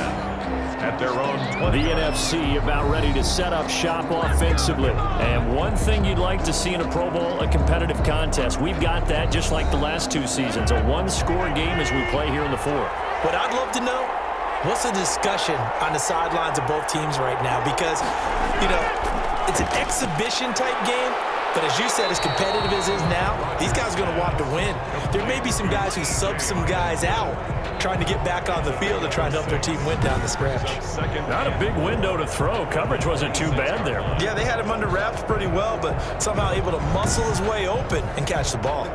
at their own 20. The NFC about ready to set up shop offensively. And one thing you'd like to see in a Pro Bowl, a competitive contest. We've got that just like the last 2 seasons. A 1-score game as we play here in the 4th. What I'd love to know, what's the discussion on the sidelines of both teams right now? Because, you know, it's an exhibition-type game, but as you said, as competitive as it is now, these guys are going to want to win. There may be some guys who sub some guys out, trying to get back on the field and trying to help their team win down the stretch. Not a big window to throw. Coverage wasn't too bad there. Yeah, they had him under wraps pretty well, but somehow able to muscle his way open and catch the ball.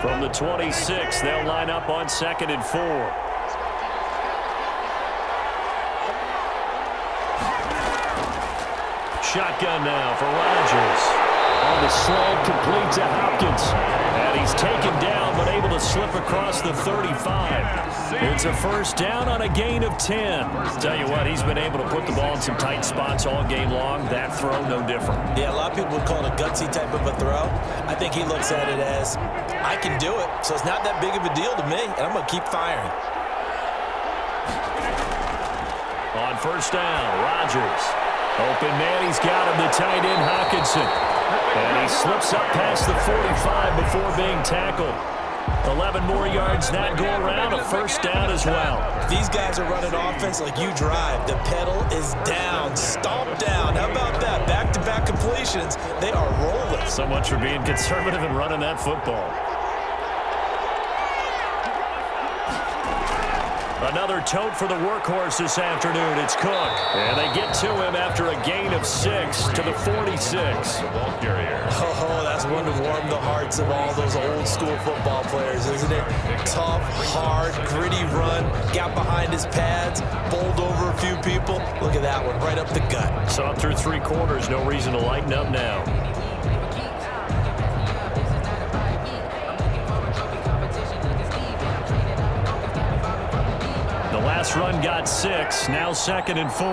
From the 26, they'll line up on 2nd and 4. Shotgun now for Rodgers. On the slant, complete to Hopkins. And he's taken down, but able to slip across the 35. It's a first down on a gain of 10. Tell you what, he's been able to put the ball in some tight spots all game long. That throw, no different. Yeah, a lot of people would call it a gutsy type of a throw. I think he looks at it as, I can do it, so it's not that big of a deal to me, and I'm going to keep firing. On first down, Rodgers. Open man, he's got him, the tight end, Hockenson. And he slips up past the 45 before being tackled. 11 more yards that go around, a first down as well. These guys are running offense like you drive. The pedal is down, stomp down. How about that? Back-to-back completions. They are rolling. So much for being conservative and running that football. Another tote for the workhorse this afternoon. It's Cook. And they get to him after a gain of 6 to the 46. Oh, that's one to warm the hearts of all those old school football players, isn't it? Tough, hard, gritty run. Got behind his pads, bowled over a few people. Look at that one, right up the gut. Saw through 3 quarters. No reason to lighten up now. Last run got 6, now 2nd and 4.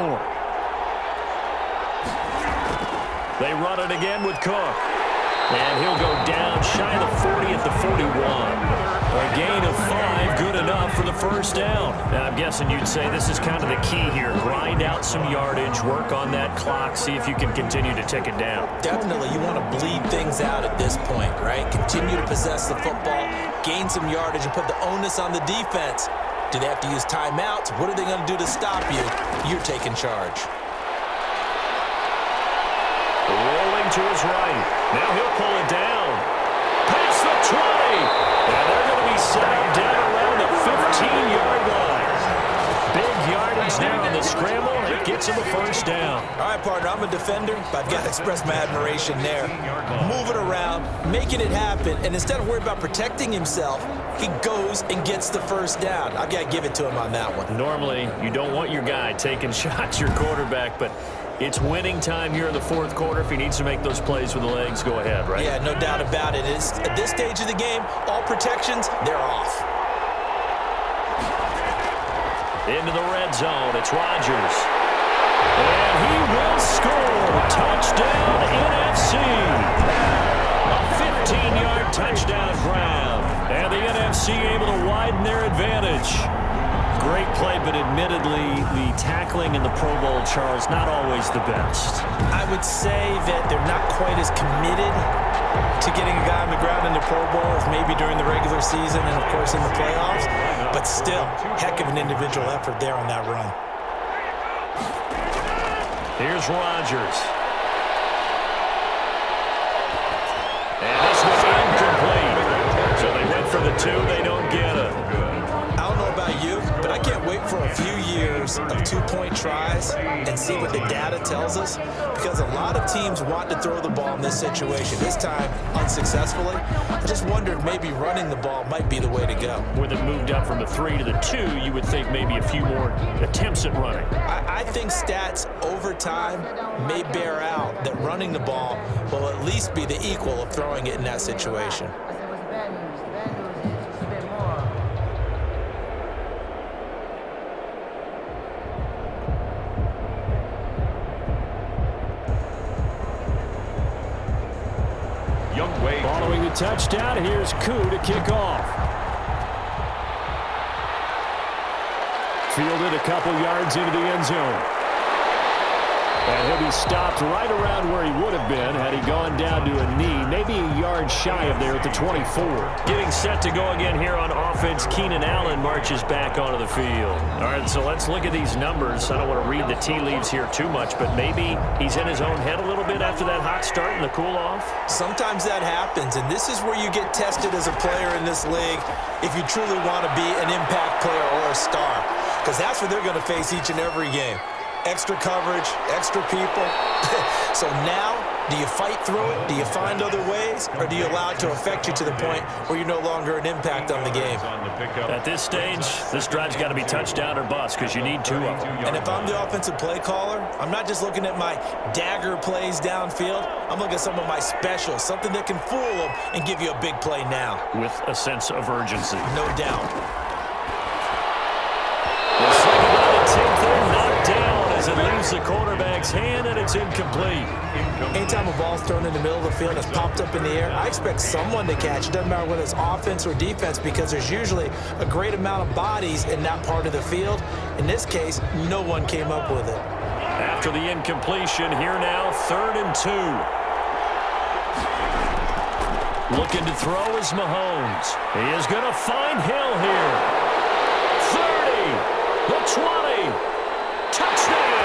They run it again with Cook. And he'll go down shy of the 40 at the 41. A gain of 5, good enough for the first down. Now, I'm guessing you'd say this is kind of the key here. Grind out some yardage, work on that clock, see if you can continue to tick it down. Definitely, you want to bleed things out at this point, right? Continue to possess the football, gain some yardage, and put the onus on the defense. Do they have to use timeouts? What are they going to do to stop you? You're taking charge. Rolling to his right. Now he'll pull it down. Past the 20. And they're going to be set up down around the 15-yard line. Big yardage there on the scramble. It gets him a first down. All right, partner, I'm a defender, but I've got to express my admiration there. Moving around, making it happen, and instead of worrying about protecting himself, he goes and gets the first down. I've got to give it to him on that one. Normally, you don't want your guy taking shots, your quarterback, but it's winning time here in the 4th quarter. If he needs to make those plays with the legs, go ahead, right? Yeah, no doubt about it. At this stage of the game, all protections, they're off. Into the red zone, it's Rodgers. And he will score. Touchdown, NFC. A 15-yard touchdown ground. And the NFC able to widen their advantage. Great play, but admittedly, the tackling in the Pro Bowl, Charles, not always the best. I would say that they're not quite as committed to getting a guy on the ground in the Pro Bowl as maybe during the regular season and, of course, in the playoffs. But still, heck of an individual effort there on that run. Here's Rodgers. And this was incomplete. So they went for the 2. They don't get it. I don't know about you, but I can't wait for a few years of 2-point tries and see what the data tells us, because a lot of teams want to throw the ball in this situation. This time, unsuccessfully. I just wondered maybe running the ball might be the way to go. With it moved up from the 3 to the 2, you would think maybe a few more attempts at running. I think stats over time may bear out that running the ball will at least be the equal of throwing it in that situation. Following the touchdown, here's Koo to kick off. Fielded a couple yards into the end zone. And he'll be stopped right around where he would have been had he gone down to a knee, maybe a yard shy of there at the 24. Getting set to go again here on offense, Keenan Allen marches back onto the field. All right, so let's look at these numbers. I don't want to read the tea leaves here too much, but maybe he's in his own head a little bit after that hot start and the cool-off. Sometimes that happens, and this is where you get tested as a player in this league if you truly want to be an impact player or a star, because that's what they're going to face each and every game. extra coverage, extra people. So now, do you fight through it? Do you find other ways? Or do you allow it to affect you to the point where you're no longer an impact on the game? At this stage, this drive's got to be touchdown or bust because you need 2 of them. And if I'm the offensive play caller, I'm not just looking at my dagger plays downfield. I'm looking at some of my specials, something that can fool them and give you a big play now. With a sense of urgency. No doubt. The second one to take there, knocked down as it leaves the quarterback's hand, and it's incomplete. Anytime a ball's thrown in the middle of the field and it's popped up in the air, I expect someone to catch it. Doesn't matter whether it's offense or defense, because there's usually a great amount of bodies in that part of the field. In this case, no one came up with it. After the incompletion, here now, 3rd and 2. Looking to throw is Mahomes. He is going to find Hill here. 30, the 20, touchdown!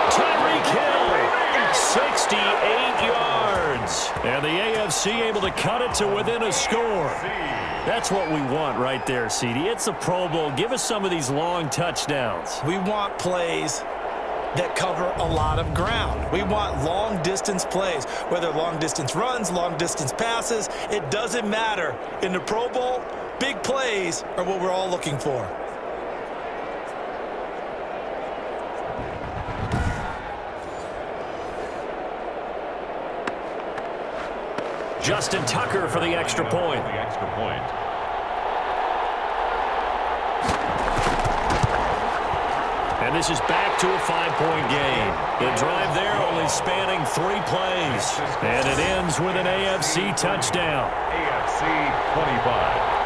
Tyreek Hill, 68 yards. And the AFC able to cut it to within a score. That's what we want right there, CD. It's a Pro Bowl. Give us some of these long touchdowns. We want plays that cover a lot of ground. We want long-distance plays, whether long-distance runs, long-distance passes. It doesn't matter. In the Pro Bowl, big plays are what we're all looking for. Justin Tucker for the extra point. And this is back to a 5-point game. The drive there only spanning 3 plays. And it ends with an AFC touchdown. AFC 25.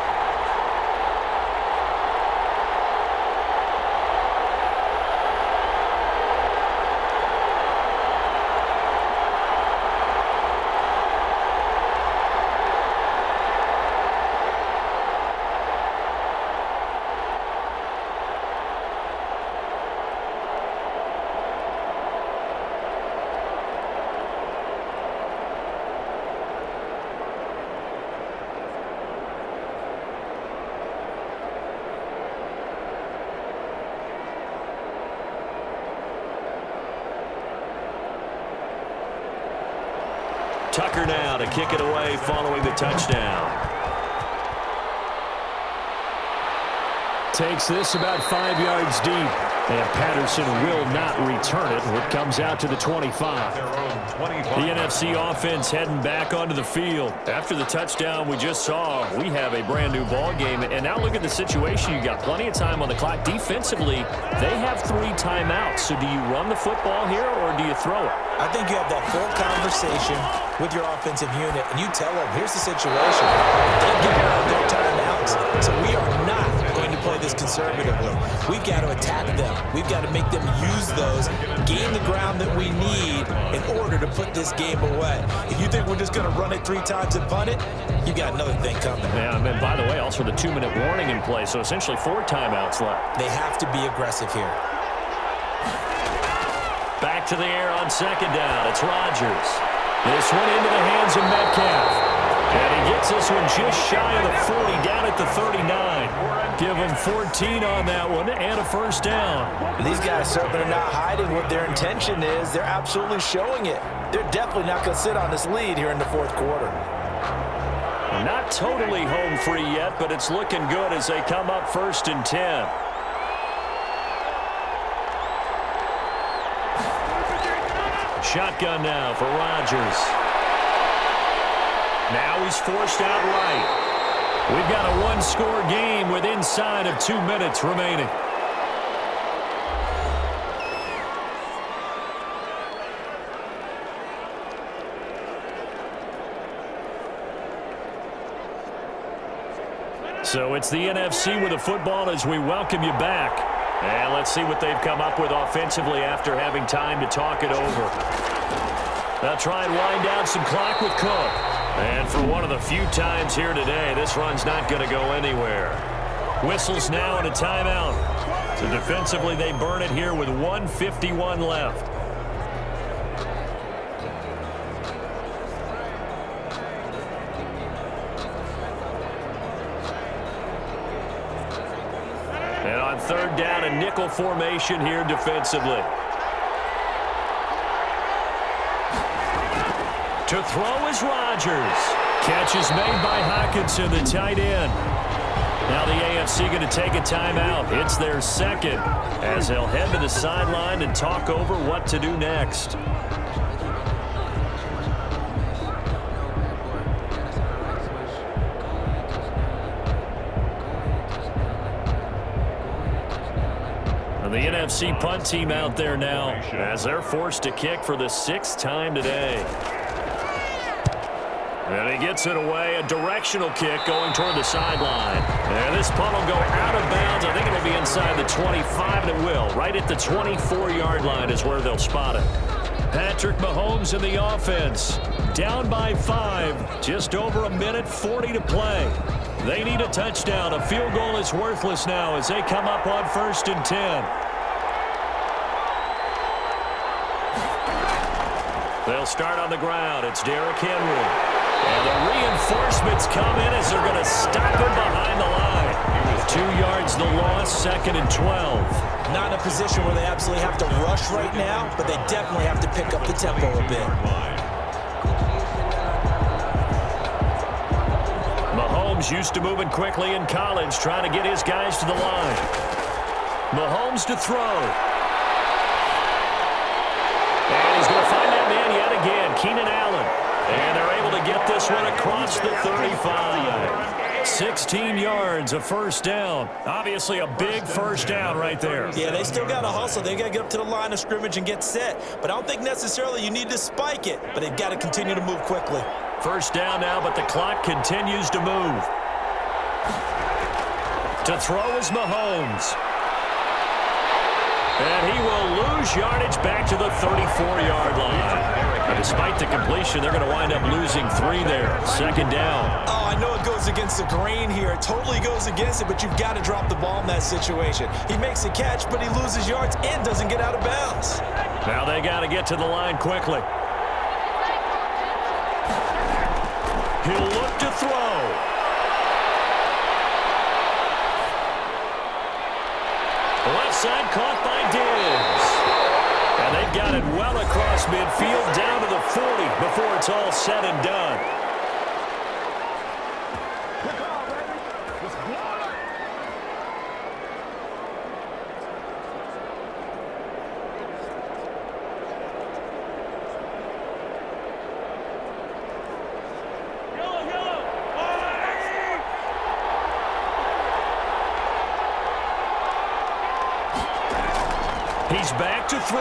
Tucker now to kick it away following the touchdown. Takes this about 5 yards deep. And Patterson will not return it. It comes out to the 25. The NFC offense heading back onto the field. After the touchdown we just saw, we have a brand new ball game. And now look at the situation. You got plenty of time on the clock. Defensively, they have 3 timeouts. So do you run the football here or do you throw it? I think you have that full conversation with your offensive unit, and you tell them, here's the situation. They've given out their timeouts, so we are not going to play this conservatively. We've got to attack them. We've got to make them use those, gain the ground that we need in order to put this game away. If you think we're just going to run it 3 times and punt it, you got another thing coming. Yeah, and by the way, also the 2-minute warning in play, so essentially 4 timeouts left. They have to be aggressive here. Back to the air on 2nd down. It's Rodgers. This one into the hands of Metcalf. And he gets this one just shy of the 40, down at the 39. Give him 14 on that one and a 1st down. And these guys certainly are not hiding what their intention is. They're absolutely showing it. They're definitely not going to sit on this lead here in the 4th quarter. Not totally home free yet, but it's looking good as they come up 1st and 10. Shotgun now for Rodgers. Now he's forced out right. We've got a 1-score game with inside of 2 minutes remaining. So it's the NFC with the football as we welcome you back. And let's see what they've come up with offensively after having time to talk it over. They'll try and wind down some clock with Cook. And for one of the few times here today, this run's not going to go anywhere. Whistles now and a timeout. So defensively, they burn it here with 1:51 left. third down and nickel formation here defensively. To throw is Rodgers. Catch is made by Hockenson, the tight end. Now the AFC going to take a timeout. It's their second as they'll head to the sideline and talk over what to do next. And the NFC Punt team out there now as they're forced to kick for the 6th time today. And he gets it away, a directional kick going toward the sideline. And this punt will go out of bounds. I think it'll be inside the 25, and it will. Right at the 24-yard line is where they'll spot it. Patrick Mahomes in the offense. Down by 5. Just over a minute 40 to play. They need a touchdown. A field goal is worthless now as they come up on 1st and 10. They'll start on the ground. It's Derrick Henry. And the reinforcements come in as they're going to stop him behind the line. 2 yards the loss, 2nd and 12. Not in a position where they absolutely have to rush right now, but they definitely have to pick up the tempo a bit. Mahomes used to moving quickly in college, trying to get his guys to the line. Mahomes to throw. And he's going to find that man yet again, Keenan Allen. And they're able to get this one across the 35. 16 yards, a first down. Obviously a big first down right there. Yeah, they still got to hustle. They got to get up to the line of scrimmage and get set. But I don't think necessarily you need to spike it. But they've got to continue to move quickly. First down now, but the clock continues to move. To throw is Mahomes. And he will lose yardage back to the 34-yard line. But despite the completion, they're going to wind up losing 3 there. 2nd down. Oh, I know it goes against the grain here. It totally goes against it, but you've got to drop the ball in that situation. He makes a catch, but he loses yards and doesn't get out of bounds. Now they got to get to the line quickly. He'll look to throw. Left side caught by Diggs. And they've got it well across midfield down to the 40 before it's all said and done. He's back to throw.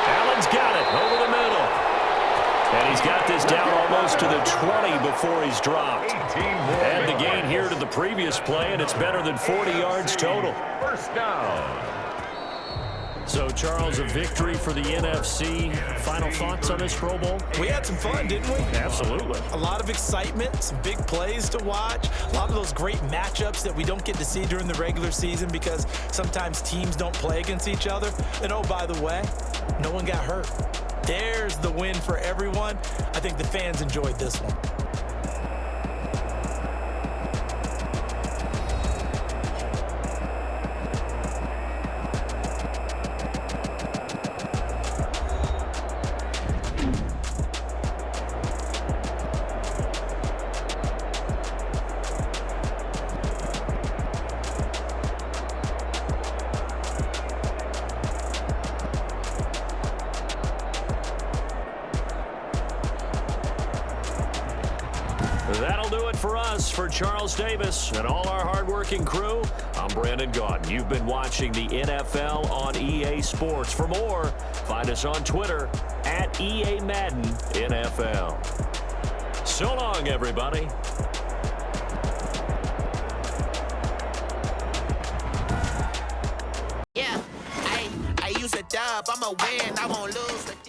Allen's got it over the middle. And he's got this down almost to the 20 before he's dropped. Add the gain here to the previous play, and it's better than 40 yards total. First down. So, Charles, a victory for the NFC. Final thoughts on this Pro Bowl? We had some fun, didn't we? Absolutely. A lot of excitement, some big plays to watch, a lot of those great matchups that we don't get to see during the regular season because sometimes teams don't play against each other. And, oh, by the way, no one got hurt. There's the win for everyone. I think the fans enjoyed this one. That'll do it for us. For Charles Davis and all our hardworking crew, I'm Brandon Gaudin. You've been watching the NFL on EA Sports. For more, find us on Twitter at EA Madden NFL. So long, everybody. Yeah, I use a dub, I'ma win, I won't lose.